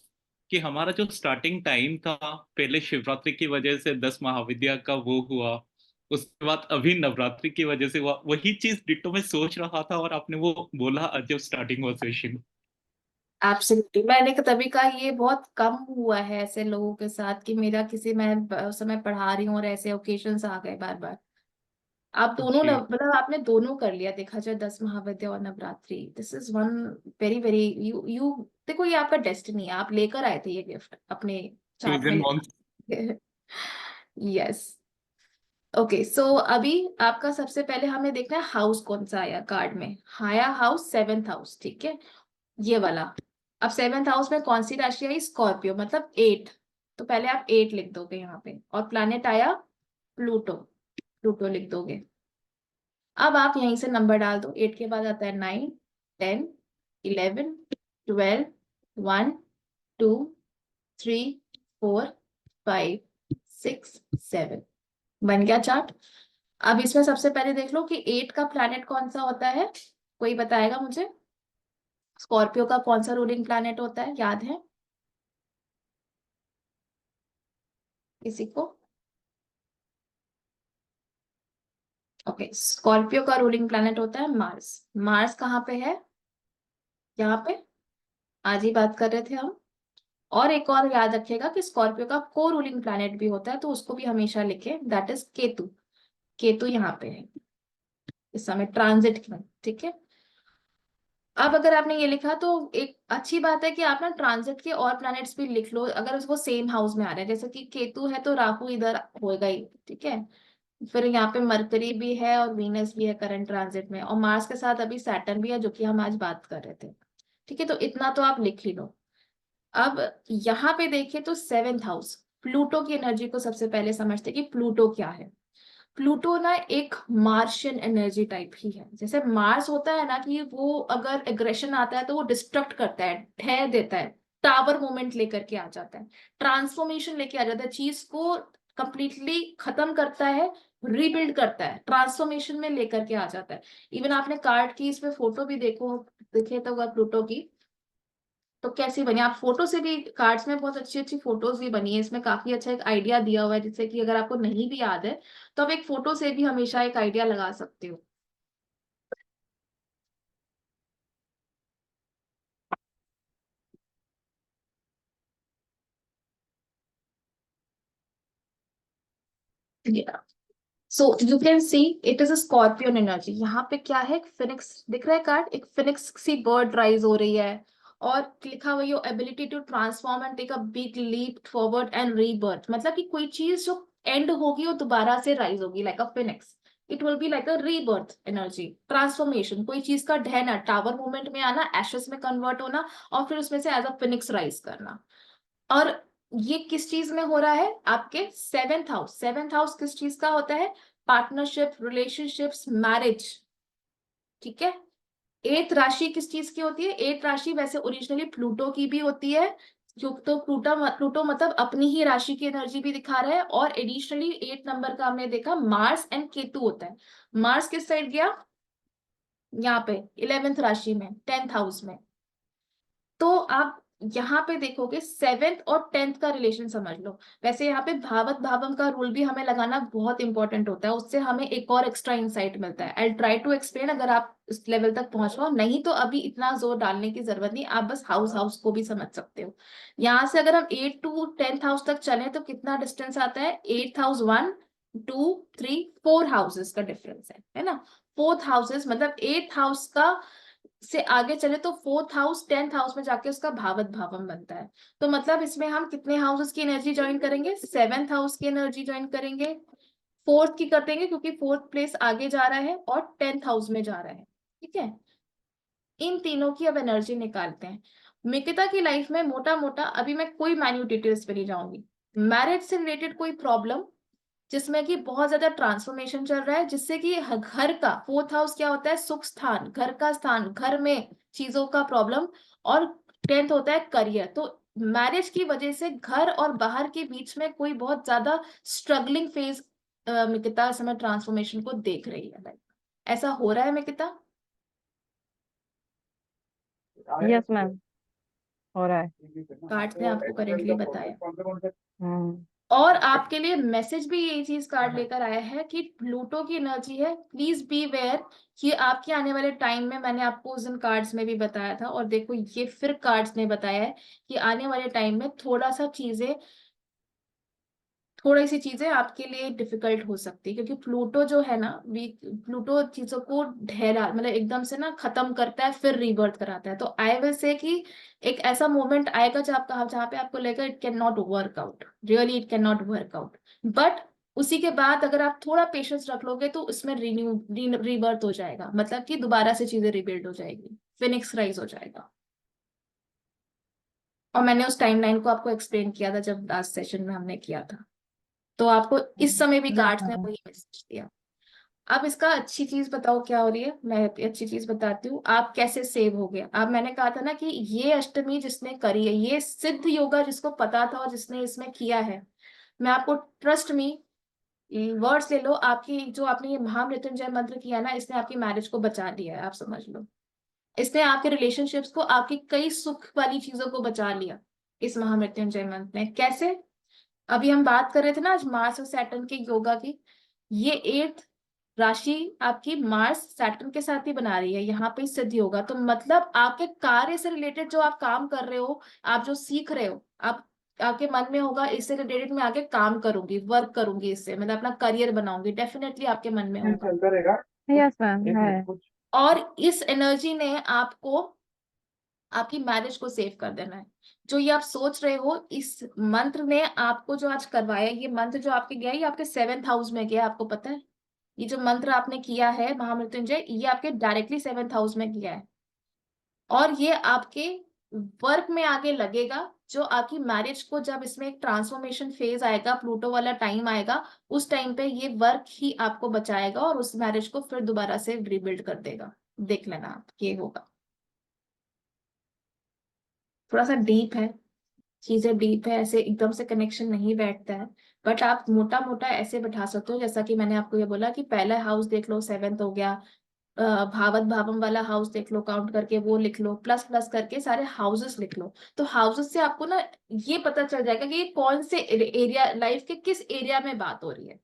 कि हमारा जो स्टार्टिंग टाइम था, पहले शिवरात्रि की वजह से 10 महाविद्या का वो हुआ, उसके बाद अभी नवरात्रि की वजह से हुआ, वही चीज डिट्टो में सोच रहा था, और आपने वो बोला जब स्टार्टिंग हुआ सेशन। एब्सोल्युटली, मैंने तभी कहा ये बहुत कम हुआ है ऐसे लोगों के साथ कि मेरा किसी, मैं उस समय पढ़ा रही हूँ और ऐसे ओकेशंस आ गए बार बार। आप दोनों जी मतलब आपने दोनों कर लिया, देखा जाए 10 महाविद्या और Navratri. This is one very very, you देखो ये आपका डेस्टिनी है, आप लेकर आए थे ये गिफ्ट अपने चार्ट में चोजन वन। लिखा। यस। ओके सो अभी आपका सबसे पहले हमें देखना है हाउस कौन सा आया कार्ड में। आया हाउस सेवेंथ हाउस, ठीक है, ये वाला। अब सेवेंथ हाउस में कौन सी राशि आई, स्कॉर्पियो, मतलब 8। तो पहले आप 8 लिख दोगे यहाँ पे, और प्लैनेट आया प्लूटो, प्लूटो लिख दोगे। अब आप यहीं से नंबर डाल दो, 8 के बाद आता है 9, 10, 11, 12, 1, 2, 3, 4, 5, 6, 7। बन गया चार्ट। अब इसमें सबसे पहले देख लो कि 8 का प्लैनेट कौन सा होता है, कोई बताएगा मुझे। स्कॉर्पियो का कौन सा रूलिंग प्लैनेट होता है, याद है किसी को। ओके, स्कॉर्पियो का रूलिंग प्लैनेट होता है मार्स। मार्स कहाँ पे है, यहाँ पे, आज ही बात कर रहे थे हम। और एक और याद रखिएगा कि स्कॉर्पियो का को रूलिंग प्लैनेट भी होता है, तो उसको भी हमेशा लिखे, दैट इज केतु। केतु यहाँ पे है इस समय ट्रांजिट में, ठीक है। अब अगर आपने ये लिखा तो एक अच्छी बात है कि आप ना ट्रांजिट के और प्लैनेट्स भी लिख लो अगर उसको सेम हाउस में आ रहा है। जैसे कि केतु है तो राहु इधर होएगा ही, ठीक है। फिर यहाँ पे मरकरी भी है और वीनस भी है करंट ट्रांजिट में, और मार्स के साथ अभी सैटर्न भी है जो कि हम आज बात कर रहे थे, ठीक है। तो इतना तो आप लिख ही लो। अब यहाँ पे देखिए तो 7th हाउस, प्लूटो की एनर्जी को सबसे पहले समझते कि प्लूटो क्या है। प्लूटो ना एक मार्शियन एनर्जी टाइप ही है। जैसे मार्स होता है ना कि वो अगर एग्रेशन आता है तो वो डिस्ट्रक्ट करता है, ढह देता है, टावर मोमेंट लेकर के आ जाता है, ट्रांसफॉर्मेशन लेके आ जाता है, चीज को कंप्लीटली खत्म करता है, रीबिल्ड करता है, ट्रांसफॉर्मेशन में लेकर के आ जाता है। इवन आपने कार्ड की इसमें फोटो भी देखे तो होगा प्लूटो की, तो कैसी बनी। आप फोटो से भी, कार्ड्स में बहुत अच्छी अच्छी फोटोज भी बनी है, इसमें काफी अच्छा एक आइडिया दिया हुआ है, जिससे कि अगर आपको नहीं भी याद है तो आप एक फोटो से भी हमेशा एक आइडिया लगा सकते हो। So you can see it is a scorpion energy. यहाँ पे क्या है, फिनिक्स दिख रहा है कार्ड, एक फिनिक्स सी बर्ड राइज हो रही है, और लिखा हुआ your ability to transform and take a big leap forward and rebirth. मतलब कि कोई चीज जो एंड होगी वो दोबारा से राइज होगी, like a Phoenix. It will be like a rebirth energy, transformation, कोई चीज का ढहना, टावर मूवमेंट में आना, एशेस में कन्वर्ट होना, और फिर उसमें से एज अ फिनिक्स राइज करना। और ये किस चीज में हो रहा है, आपके 7th हाउस। 7th हाउस किस चीज का होता है, पार्टनरशिप, रिलेशनशिप्स, मैरिज, ठीक है। 8th राशि किस चीज की होती है, 8th राशि वैसे ओरिजिनली प्लूटो की भी होती है, जो तो प्लूटो मतलब अपनी ही राशि की एनर्जी भी दिखा रहा है। और एडिशनली 8 नंबर का हमने देखा मार्स एंड केतु होता है। मार्स किस साइड गया, यहाँ पे 11th राशि में, 10th हाउस में। तो आप यहाँ पे देखोगे 7th और 10th का रिलेशन समझ लो। वैसे यहाँ पे भावत भावम का रूल भी हमें लगाना बहुत इंपॉर्टेंट होता है, उससे हमें एक और एक्स्ट्रा इंसाइट मिलता है। आई ट्राई टू एक्सप्लेन, अगर आप इस लेवल तक पहुंच पाओ, नहीं तो अभी इतना जोर डालने की जरूरत नहीं, आप बस हाउस हाउस को भी समझ सकते हो। यहाँ से अगर हम 8 टू 10th हाउस तक चले तो कितना डिस्टेंस आता है, 8th हाउस 1 2 3 4 हाउसेस का डिफरेंस है ना। 4th हाउसेस मतलब 8th हाउस का से आगे चले तो 4th हाउस 10th हाउस में जाके उसका भावत भावम बनता है। तो मतलब इसमें हम कितने हाउसेस की एनर्जी ज्वाइन करेंगे, 7th हाउस की एनर्जी ज्वाइन करेंगे, 4th की कर देंगे क्योंकि 4th प्लेस आगे जा रहा है, और 10th हाउस में जा रहा है, ठीक है। इन तीनों की अब एनर्जी निकालते हैं। मिकिता की लाइफ में मोटा मोटा, अभी मैं कोई मैन्यू डिटेल्स पे नहीं जाऊंगी, मैरिज से रिलेटेड कोई प्रॉब्लम जिसमें कि बहुत ज्यादा ट्रांसफॉर्मेशन चल रहा है, जिससे कि घर का 4th हाउस क्या होता है, सुख स्थान, घर का स्थान, घर में चीजों का प्रॉब्लम, और 10th होता है करियर। तो मैरिज की वजह से घर और बाहर के बीच में कोई बहुत ज्यादा स्ट्रगलिंग फेज मिकिता इस समय ट्रांसफॉर्मेशन को देख रही है। लाइक ऐसा हो रहा है मिकिता। यस मैम, हो रहा है। कार्ड्स ने आपको करेंटली बताया। हम्म। और आपके लिए मैसेज भी यही चीज कार्ड लेकर आया है कि प्लूटो की एनर्जी है, प्लीज बी वेयर कि आपके आने वाले टाइम में, मैंने आपको उस दिन कार्ड्स में भी बताया था, और देखो ये फिर कार्ड्स ने बताया है कि आने वाले टाइम में थोड़ी सी चीजें आपके लिए डिफिकल्ट हो सकती है, क्योंकि प्लूटो जो है ना, प्लूटो चीजों को ढेरा मतलब एकदम से ना खत्म करता है, फिर रीबर्थ कराता है। तो आई विल से कि एक ऐसा मोमेंट आएगा जहाँ पे आपको लगेगा it can not work out, really it can not work out, but उसी के बाद अगर आप थोड़ा पेशेंस रख लोगे तो उसमें रीबर्थ हो जाएगा, मतलब कि दोबारा से चीजें रिबिल्ड हो जाएगी, फिनिक्स राइज हो जाएगा। और मैंने उस टाइमलाइन को आपको एक्सप्लेन किया था जब लास्ट सेशन में हमने किया था, तो आपको इस समय भी यस कार्ड्स ने मैम। वही मैसेज दिया। अब इसका अच्छी चीज बताओ क्या हो रही है, मैं अच्छी चीज बताती हूँ। आप कैसे सेव हो गए, अब मैंने कहा था ना कि ये अष्टमी जिसने करी है, ये सिद्ध योगा जिसको पता था और जिसने इसमें किया है, मैं आपको, ट्रस्ट मी, वर्ड्स ले लो, आपकी जो आपने ये महामृत्युंजय मंत्र किया ना, इसने आपकी मैरिज को बचा लिया है, आप समझ लो। इसने आपके रिलेशनशिप्स को, आपकी कई सुख वाली चीजों को बचा लिया इस महामृत्युंजय मंत्र ने। कैसे, अभी हम बात कर रहे थे ना आज मार्स और सैटर्न के योगा की, ये 8th राशि आपकी मार्स सैटर्न के साथ ही बना रही है, यहाँ पे सिद्ध योगा। तो मतलब आपके कार्य से रिलेटेड जो आप काम कर रहे हो, आप जो सीख रहे हो, आप आपके मन में होगा इससे रिलेटेड मैं आगे काम करूंगी, वर्क करूंगी, इससे मतलब अपना करियर बनाऊंगी, डेफिनेटली आपके मन में होगा। चलता रहेगा। यस मैम है। और इस एनर्जी ने आपको आपकी मैरिज को सेव कर देना है। जो ये आप सोच रहे हो, इस मंत्र ने आपको जो आज करवाया, ये मंत्र जो आपके गया, ये आपके 7th हाउस में गया, आपको पता है? ये जो मंत्र आपने किया है महामृत्युंजय, ये आपके डायरेक्टली 7th हाउस में किया है, और ये आपके वर्क में आगे लगेगा। जो आपकी मैरिज को, जब इसमें एक ट्रांसफॉर्मेशन फेज आएगा, प्लूटो वाला टाइम आएगा, उस टाइम पे ये वर्क ही आपको बचाएगा और उस मैरिज को फिर दोबारा से रिबिल्ड कर देगा। देख लेना आप, ये होगा। थोड़ा सा डीप है, चीजें डीप है, ऐसे एकदम से कनेक्शन नहीं बैठता है, बट आप मोटा मोटा ऐसे बैठा सकते हो। जैसा कि मैंने आपको ये बोला कि पहला हाउस देख लो, 7th हो गया, भावत भावम वाला हाउस देख लो, काउंट करके वो लिख लो, प्लस प्लस करके सारे हाउसेस लिख लो। तो हाउसेस से आपको ना ये पता चल जाएगा कि ये कौन से एरिया, लाइफ के किस एरिया में बात हो रही है।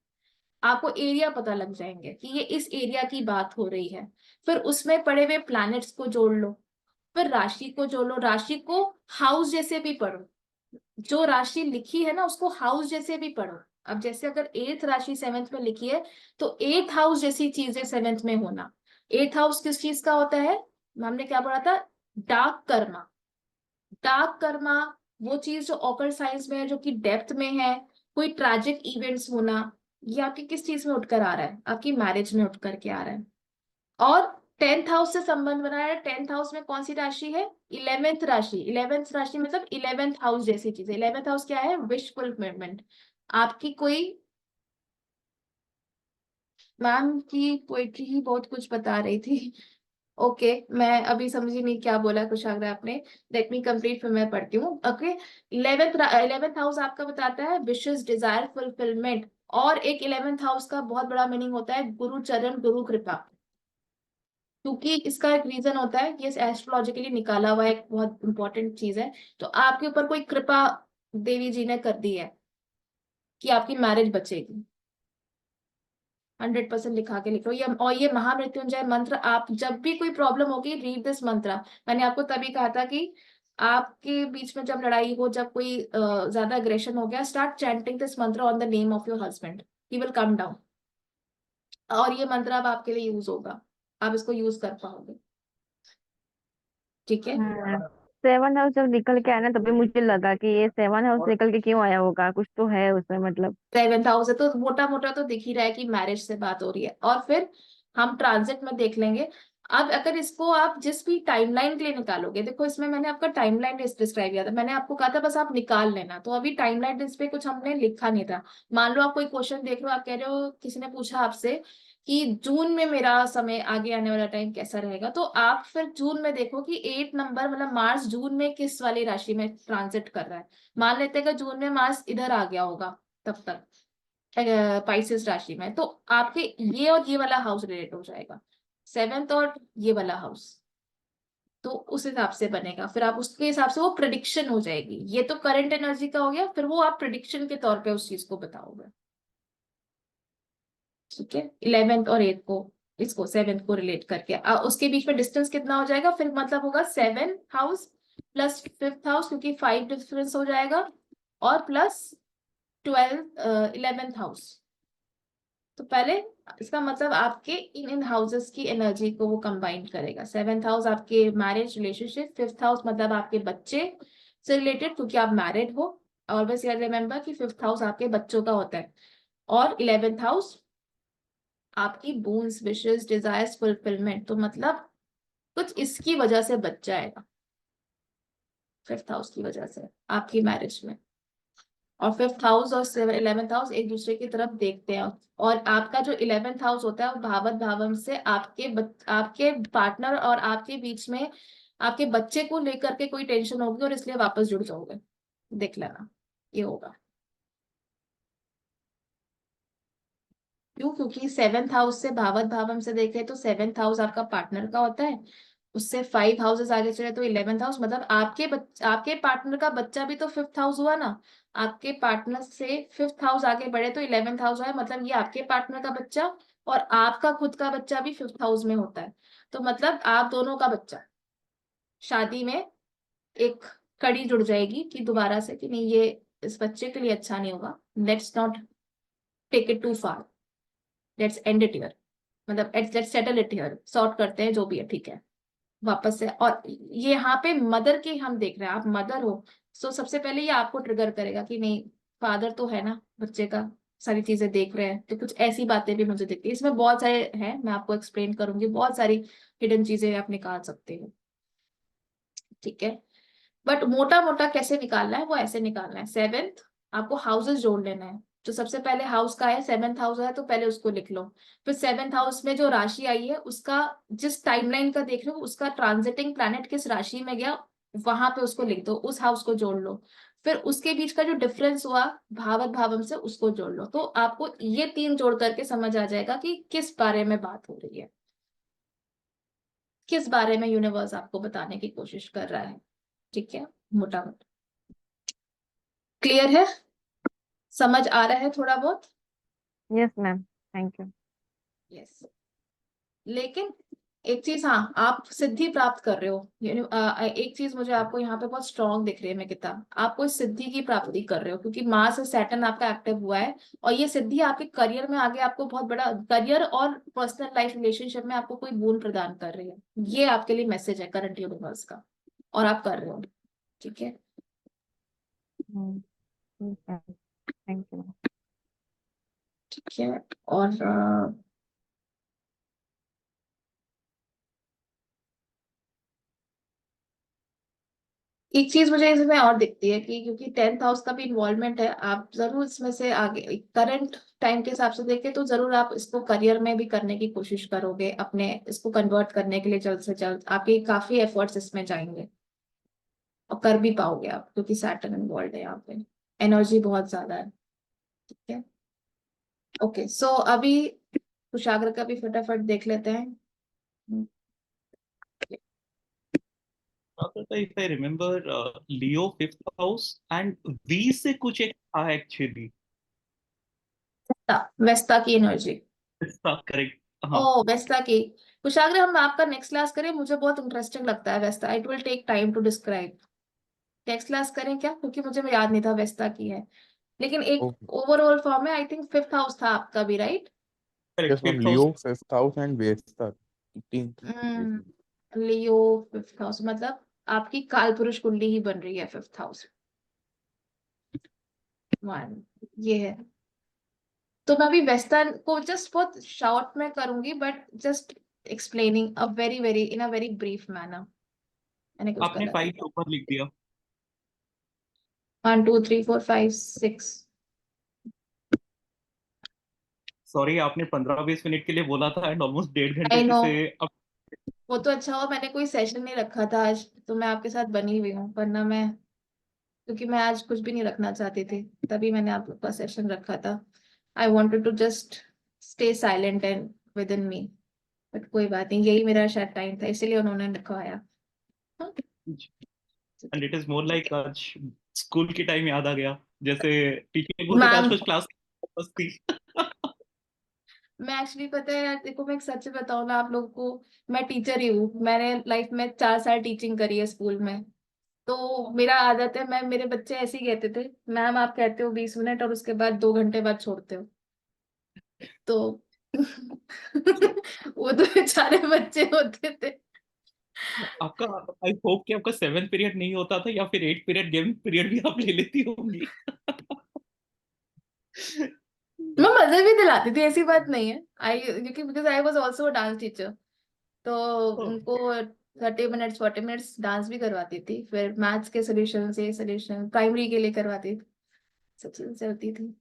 आपको एरिया पता लग जाएंगे कि ये इस एरिया की बात हो रही है। फिर उसमें पड़े हुए प्लैनेट्स को जोड़ लो, फिर राशि को जोड़ लो, राशि को हाउस जैसे भी पढ़ो, जो राशि लिखी है ना उसको हाउस जैसे भी पढ़ो। अब जैसे अगर 8th राशि 7th में लिखी है, तो 8th हाउस जैसी चीजें 7th में होना। 8th हाउस किस चीज का होता है? हमने क्या पढ़ा था? डार्क कर्मा। डार्क कर्मा वो चीज जो ऑकल्ट साइंस में है, जो कि डेप्थ में है, कोई ट्रैजिक इवेंट्स होना, ये आपकी किस चीज में उठकर आ रहा है? आपकी मैरिज में उठ करके आ रहा है। और 10th हाउस से संबंध बना है। 10th हाउस में कौन सी राशि है? 11th राशि। 11th राशि मतलब 11th हाउस जैसी चीज है। 11th हाउस क्या है? Wish fulfilment. आपकी कोई, मैम की पोएट्री ही बहुत कुछ बता रही थी। ओके, मैं अभी समझी नहीं क्या बोला कुशाग्र आपने। लेट मी कंप्लीट, फिर मैं पढ़ती हूँ। ओके, 11th हाउस आपका बताता है विशेस, डिजायर, फुलफिलमेंट। और एक 11th हाउस का बहुत बड़ा मीनिंग होता है गुरु चरण, गुरु कृपा। क्योंकि इसका एक रीजन होता है, ये एस्ट्रोलॉजिकली निकाला हुआ एक बहुत इंपॉर्टेंट चीज है। तो आपके ऊपर कोई कृपा देवी जी ने कर दी है कि आपकी मैरिज बचेगी। 100% लिखा के लिखो ये। और ये महामृत्युंजय मंत्र, आप जब भी कोई प्रॉब्लम होगी, रीड दिस मंत्र। मैंने आपको तभी कहा था कि आपके बीच में जब लड़ाई हो, जब कोई ज्यादा अग्रेशन हो गया, स्टार्ट चैंटिंग दिस मंत्र on the name of your husband, he will come down. और ये मंत्र अब आपके लिए यूज होगा, आप इसको यूज कर पाओगे। ठीक है? 7 हाउस जब निकल के आया ना, तभी मुझे लगा कि ये 7 हाउस निकल के क्यों आया होगा, कुछ तो है उसमें मतलब। 7th हाउस है तो मोटा मोटा तो दिख ही रहा है कि मैरिज से बात हो रही है। और फिर हम ट्रांजिट में देख लेंगे। अब अगर इसको आप जिस भी टाइमलाइन के लिए निकालोगे, देखो इसमें मैंने आपका टाइमलाइन डिस्क्राइब किया था, मैंने आपको कहा था बस आप निकाल लेना। तो अभी टाइमलाइन इस पे कुछ हमने लिखा नहीं था। मान लो आप कोई क्वेश्चन देख रहे हो, आप कह रहे हो, किसी ने पूछा आपसे कि जून में मेरा समय, आगे आने वाला टाइम कैसा रहेगा, तो आप फिर जून में देखो कि 8 नंबर मतलब मार्स जून में किस वाली राशि में ट्रांजिट कर रहा है। मान लेते हैं कि जून में मार्स इधर आ गया होगा तब तक पाइसेस राशि में, तो आपके ये और ये वाला हाउस रिलेट हो जाएगा, 7th और ये वाला हाउस। तो उस हिसाब से बनेगा, फिर आप उसके हिसाब से वो प्रिडिक्शन हो जाएगी। ये तो करंट एनर्जी का हो गया, फिर वो आप प्रिडिक्शन के तौर पे उस चीज को बताओगे। ठीक है? 11th और 8th को, इसको 7th को रिलेट करके उसके बीच में डिस्टेंस कितना हो जाएगा? फिर मतलब होगा 7th house plus 5th house, क्योंकि 5 डिफरेंस हो जाएगा, और प्लस 11th हाउस। तो पहले इसका मतलब आपके इन इन हाउसेस की एनर्जी को वो कंबाइन करेगा। 7th हाउस आपके मैरिज रिलेशनशिप, 5th हाउस मतलब आपके बच्चे से रिलेटेड, क्योंकि आप मैरिड हो। ऑलवेज रिमेम्बर कि 5th हाउस आपके बच्चों का होता है, और 11th हाउस आपकी बून्स, विशेस, डिजायर्स, फुलफिलमेंट। तो मतलब कुछ इसकी वजह से बच जाएगा, 5th हाउस की वजह से आपकी मैरिज में। और 5th हाउस और 11th हाउस एक दूसरे की तरफ देखते हैं। और आपका जो 11th हाउस होता है वो भावत भावम से आपके पार्टनर और आपके बीच में आपके बच्चे को लेकर के कोई टेंशन होगी, और इसलिए वापस जुड़ जाओगे। देख लेना, ये होगा। क्यों? क्योंकि 7th हाउस से भावत भावम से देखे तो 7th हाउस आपका पार्टनर का होता है, उससे 5 हाउसेस आगे चले तो 11th हाउस मतलब आपके पार्टनर का बच्चा भी तो 5th हाउस हुआ ना। आपके पार्टनर से 5th हाउस आगे बढ़े तो 11th हाउस है, मतलब ये आपके पार्टनर का बच्चा और आपका खुद का बच्चा भी 5th हाउस में होता है। तो मतलब आप दोनों का बच्चा शादी में एक कड़ी जुड़ जाएगी कि दोबारा से कि नहीं, ये इस बच्चे के लिए अच्छा नहीं होगा, let's not take it too far, let's end it here, मतलब let's settle it here, sort करते हैं जो भी है, ठीक है वापस से। और ये यहाँ पे मदर की हम देख रहे हैं, आप मदर हो, सो सबसे पहले ये आपको ट्रिगर करेगा कि नहीं, फादर तो है ना बच्चे का, सारी चीजें देख रहे हैं, तो कुछ ऐसी बातें भी मुझे दिखती है इसमें। बहुत सारे हैं, मैं आपको एक्सप्लेन करूंगी, बहुत सारी हिडन चीजें आप निकाल सकते हो, ठीक है। बट मोटा मोटा कैसे निकालना है, वो ऐसे निकालना है। सेवेंथ, आपको हाउसेस जोड़ लेना है। जो सबसे पहले हाउस का है, सेवेंथ हाउस है, तो पहले उसको लिख लो। फिर सेवेंथ हाउस में जो राशि आई है उसका, जिस टाइमलाइन का देख रहे हो उसका ट्रांजिटिंग प्लैनेट किस राशि में गया, वहां पे उसको लिख दो, उस हाउस को जोड़ लो। फिर उसके बीच का जो डिफरेंस हुआ भावत भावम से, उसको जोड़ लो। तो आपको ये तीन जोड़ करके समझ आ जाएगा कि किस बारे में बात हो रही है, किस बारे में यूनिवर्स आपको बताने की कोशिश कर रहा है, ठीक है। मोटा मोटा क्लियर है, समझ आ रहा है थोड़ा बहुत? Yes ma'am, thank you. Yes. लेकिन एक चीज, हाँ आप सिद्धि प्राप्त कर रहे हो, एक चीज मुझे आपको यहाँ पे बहुत स्ट्रांग दिख रही है मैं किताब, आपको इस सिद्धि की प्राप्ति कर रहे हो, क्योंकि मार्स से सैटर्न आपका एक्टिव हुआ है। और ये सिद्धि आपके करियर में आगे आपको बहुत बड़ा, करियर और पर्सनल लाइफ रिलेशनशिप में आपको कोई बोन प्रदान कर रही है। ये आपके लिए मैसेज है करंट यूनिवर्स का, और आप कर रहे हो, ठीक है। ठीक है, थैंक यू। ठीक है। और एक चीज मुझे इसमें और दिखती है कि क्योंकि टेंथ हाउस का भी इन्वॉल्वमेंट है, आप जरूर इसमें से आगे करंट टाइम के हिसाब से देखें तो जरूर आप इसको करियर में भी करने की कोशिश करोगे, अपने इसको कन्वर्ट करने के लिए जल्द से जल्द आपके काफी एफर्ट्स इसमें जाएंगे, और कर भी पाओगे आप, क्योंकि सैटर्न इन्वॉल्व है यहाँ पे, एनर्जी बहुत ज्यादा है, ठीक है। ओके, सो अभी कुशाग्र का भी फटाफट देख लेते हैं। If I remember, Leo fifth house and V से कुछ एक था एक्चुअली। वेस्ता की एनर्जी, करेक्ट, हाँ। ओ वेस्टा की। कुशाग्र हम आपका नेक्स्ट क्लास करें, मुझे बहुत इंटरेस्टिंग लगता है Vesta, it will take time to describe. Next class करें क्या, क्योंकि मुझे याद नहीं था वेस्टा की है, लेकिन एक ओके। ओवरऑल फॉर्म है। आई थिंक फिफ्थ हाउस था आपका भी, right? Correct, yes ma'am, fifth house. Leo fifth house and Wester 18th। Leo fifth house, मतलब आपकी काल पुरुष कुंडली ही बन रही है फिफ्थ हाउस, वन ये है। तो मैं अभी वेस्टर्न को जस्ट बहुत शॉर्ट में करूंगी, but just explaining a very very in a very brief manner. मैंने कुछ आपने गलत 5 नहीं, ऊपर लिख दिया। 1 2 3 4 5 6। सॉरी, आपने 15-20 मिनट के लिए बोला था एंड ऑलमोस्ट 1.5 घंटे आई नो, से अब। वो तो अच्छा हुआ मैंने कोई सेशन नहीं रखा था आज, तो मैं आपके साथ बनी हुई हूँ, वरना मैं, क्योंकि मैं आज कुछ भी नहीं रखना चाहती थी, तभी मैंने आप लोग का सेशन रखा था। I wanted to just stay silent and within me, but कोई बात नहीं, यही मेरा शायद टाइम था, इसलिए उन्होंने रखवाया। हाँ, and it is more like आज स्कूल की टाइम याद आ गया, जैसे टीचर बोलते थे आज मैम कुछ क्लास बस थी। मैं एक्चुअली, पता है यार, देखो मैं एक सच बताऊं ना आप लोगों को, मैं टीचर ही हूँ, मैंने लाइफ में 4 साल टीचिंग करी है स्कूल में। तो मेरा आदत है, मैं, मेरे बच्चे ऐसे ही कहते थे, मैम आप कहते हो 20 मिनट और उसके बाद 2 घंटे बाद छोड़ते हो, तो वो तो बेचारे बच्चे होते थे। आपका, आई होप कि आपका 7th पीरियड नहीं होता था, या फिर 8th पीरियड गेम पीरियड भी आप ले लेती होंगी। मैं मजे भी दिलाती थी, ऐसी बात नहीं है, आई क्योंकि because I was also dance teacher, तो उनको 30 मिनट्स 40 मिनट्स डांस भी करवाती थी, फिर मैथ्स के सोल्यूशन से सोल्यूशन प्राइमरी के लिए करवाती थी, सब चीजें चलती थी।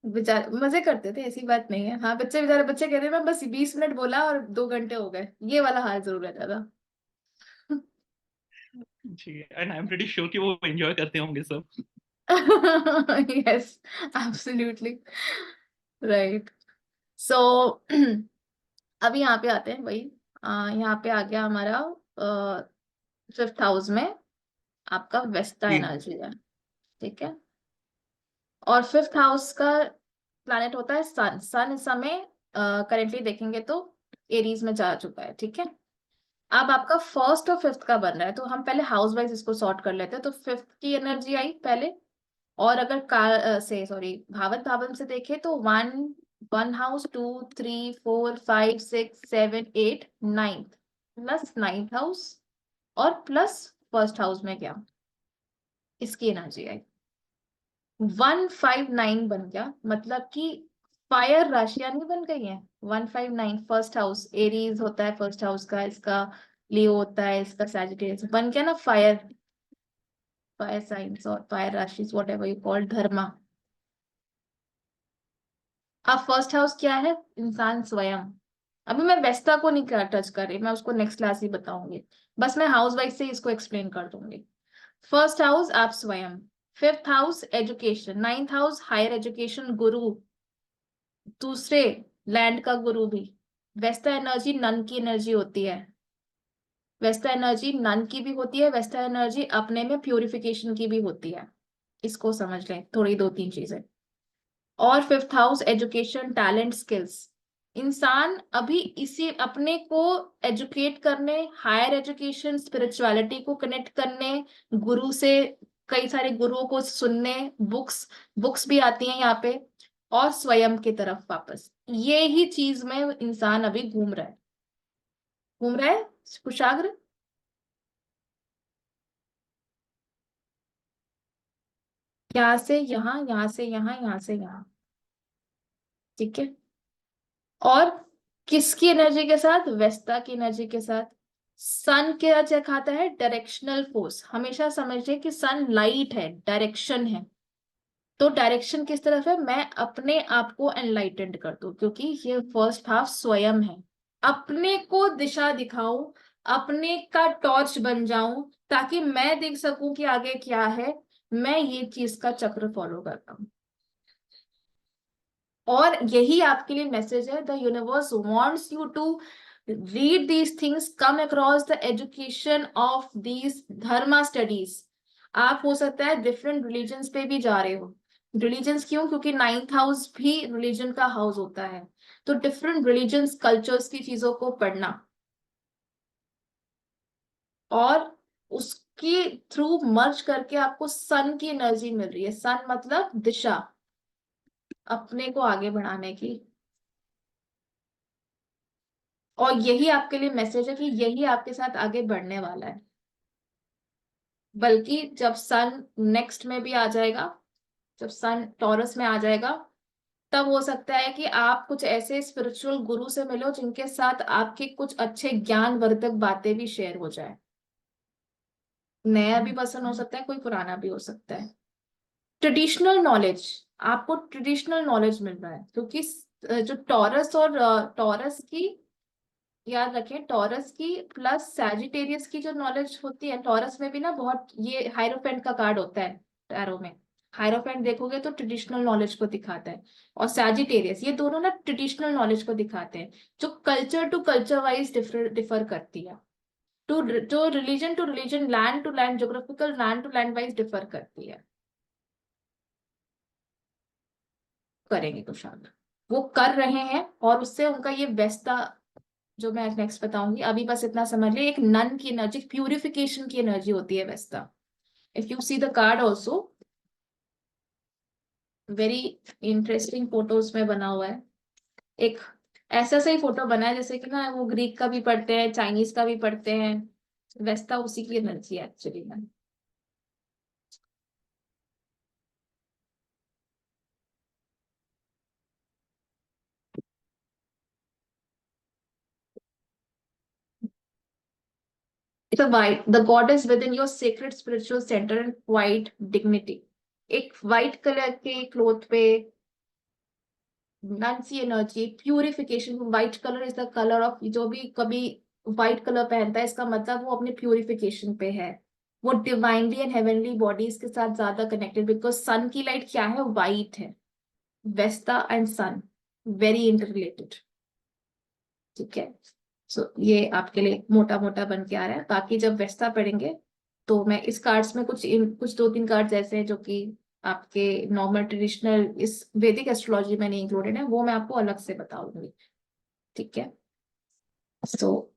बेचारे मजे करते थे, ऐसी बात नहीं है। हाँ बच्चे, बेचारे बच्चे कहते हैं मैं बस 20 मिनट बोला और 2 घंटे हो गए, ये वाला हाल जरूर रहता था। जी, and I am pretty sure कि वो एंजॉय करते होंगे सब। Yes, absolutely right. सो अभी यहाँ पे आते हैं, वही यहाँ पे आ गया हमारा फिफ्थ हाउस में आपका वेस्टा जी। एनर्जी है, ठीक है। और फिफ्थ हाउस का प्लैनेट होता है सन, सन इस समय करेंटली देखेंगे तो एरीज में जा चुका है, ठीक है। अब आपका फर्स्ट और फिफ्थ का बन रहा है, तो हम पहले हाउस वाइज इसको सॉर्ट कर लेते हैं। तो फिफ्थ की एनर्जी आई पहले, और अगर का से सॉरी भावत भावन से देखे तो one house 2 3 4 5 6 7 8 9 plus 9th house और प्लस फर्स्ट हाउस में क्या इसकी एनर्जी आई 159 बन गया, मतलब कि फायर राशियां नहीं बन गई हैं। 159 फर्स्ट हाउस एरीज होता है, फर्स्ट हाउस का, इसका लियो होता है, इसका सैजिटेरियस बन गया ना, फायर फायर साइंस और फायर राशि वॉट एवर यू कॉल धर्मा। अब फर्स्ट हाउस क्या है, इंसान स्वयं। अभी मैं वेस्टा को नहीं टच कर रही, मैं उसको नेक्स्ट क्लास ही बताऊंगी, बस मैं हाउस वाइज से इसको एक्सप्लेन कर दूंगी। फर्स्ट हाउस आप स्वयं, fifth house education, ninth house higher education guru, दूसरे लैंड का गुरु भी। वेस्टा एनर्जी नन की एनर्जी होती है, वेस्टा एनर्जी नन की भी होती है, वेस्टा एनर्जी अपने में प्यूरिफिकेशन की भी होती है, इसको समझ लें थोड़ी 2 3 चीजें। और fifth house education talent skills, इंसान अभी इसी अपने को एजुकेट करने, हायर एजुकेशन स्पिरिचुअलिटी को कनेक्ट करने, गुरु से कई सारे गुरुओं को सुनने, बुक्स बुक्स भी आती हैं यहाँ पे, और स्वयं की तरफ वापस, ये ही चीज में इंसान अभी घूम रहा है कुशाग्र। यहाँ से यहाँ, यहाँ से यहाँ, यहाँ से यहाँ, ठीक है। और किसकी एनर्जी के साथ, वेस्टा की एनर्जी के साथ। सन क्या दिखाता है, डायरेक्शनल फोर्स, हमेशा समझिए कि सन लाइट है, डायरेक्शन है। तो डायरेक्शन किस तरफ है, मैं अपने आप को एनलाइटेंड कर दूं, क्योंकि ये फर्स्ट हाफ स्वयं है, अपने को दिशा दिखाऊं, अपने का टॉर्च बन जाऊं, ताकि मैं देख सकूं कि आगे क्या है, मैं ये चीज का चक्र फॉलो करता हूं। और यही आपके लिए मैसेज है, the universe wants you to read these things, come across the education of these dharma studies. आप हो सकता है डिफरेंट रिलीजन्स पे भी जा रहे हो, रिलीजन्स क्यों, क्योंकि नाइन्थ हाउस भी रिलीजन का हाउस होता है, तो डिफरेंट रिलीजन्स कल्चर्स की चीजों को पढ़ना, और उसके थ्रू मर्ज करके आपको सन की एनर्जी मिल रही है, सन मतलब दिशा, अपने को आगे बढ़ाने की। और यही आपके लिए मैसेज है कि यही आपके साथ आगे बढ़ने वाला है। बल्कि जब सन नेक्स्ट में भी आ जाएगा, जब सन टॉरस में आ जाएगा, तब हो सकता है कि आप कुछ ऐसे स्पिरिचुअल गुरु से मिलो जिनके साथ आपके कुछ अच्छे ज्ञानवर्धक बातें भी शेयर हो जाए। नया भी पसंद हो सकता है, कोई पुराना भी हो सकता है। ट्रेडिशनल नॉलेज, आपको ट्रेडिशनल नॉलेज मिल रहा है, क्योंकि जो टॉरस और टॉरस की, याद रखें टॉरस की प्लस सैजिटेरियस की जो नॉलेज होती है, टॉरस में भी ना बहुत ये हायरोफेंट का कार्ड होता है टैरो में, हायरोफेंट देखोगे तो ट्रेडिशनल नॉलेज को दिखाता है, और सैजिटेरियस, ये दोनों ना ट्रेडिशनल नॉलेज को दिखाते हैं, जो culture to culture wise differ करती है, टू जो religion to religion, land to land, geographical land to land wise differ करती है। करेंगे कुशाग्र, वो कर रहे हैं, और उससे उनका ये वेस्टा जो मैं नेक्स्ट बताऊंगी, अभी बस इतना समझ लिया, एक नन की एनर्जी, प्यूरिफिकेशन की एनर्जी होती है Vesta. If you see the card also, very interesting photos में बना हुआ है, एक ऐसा सही फोटो बना है जैसे कि ना वो ग्रीक का भी पढ़ते हैं, चाइनीज का भी पढ़ते हैं, वेस्टा उसी की एनर्जी है एक्चुअली में। It's a white, the god is within your secret spiritual centre and quiet dignity. एक वाइट कलर के क्लोथ पे नंसी energy, purification, white colour is the colour of, जो भी कभी व्हाइट कलर पहनता है इसका मतलब वो अपने प्यूरिफिकेशन पे है, वो डिवाइनली एंड हेवनली बॉडीज के साथ ज्यादा कनेक्टेड, बिकॉज सन की लाइट क्या है, व्हाइट है, Vesta and sun very interrelated, ठीक है। सो ये आपके लिए मोटा मोटा बन के आ रहा है, बाकी जब वेस्टा पढ़ेंगे तो मैं इस कार्ड्स में कुछ 2 3 कार्ड्स ऐसे हैं जो कि आपके नॉर्मल ट्रेडिशनल इस वैदिक एस्ट्रोलॉजी में नहीं इंक्लूडेड है, वो मैं आपको अलग से बताऊंगी, ठीक है। सो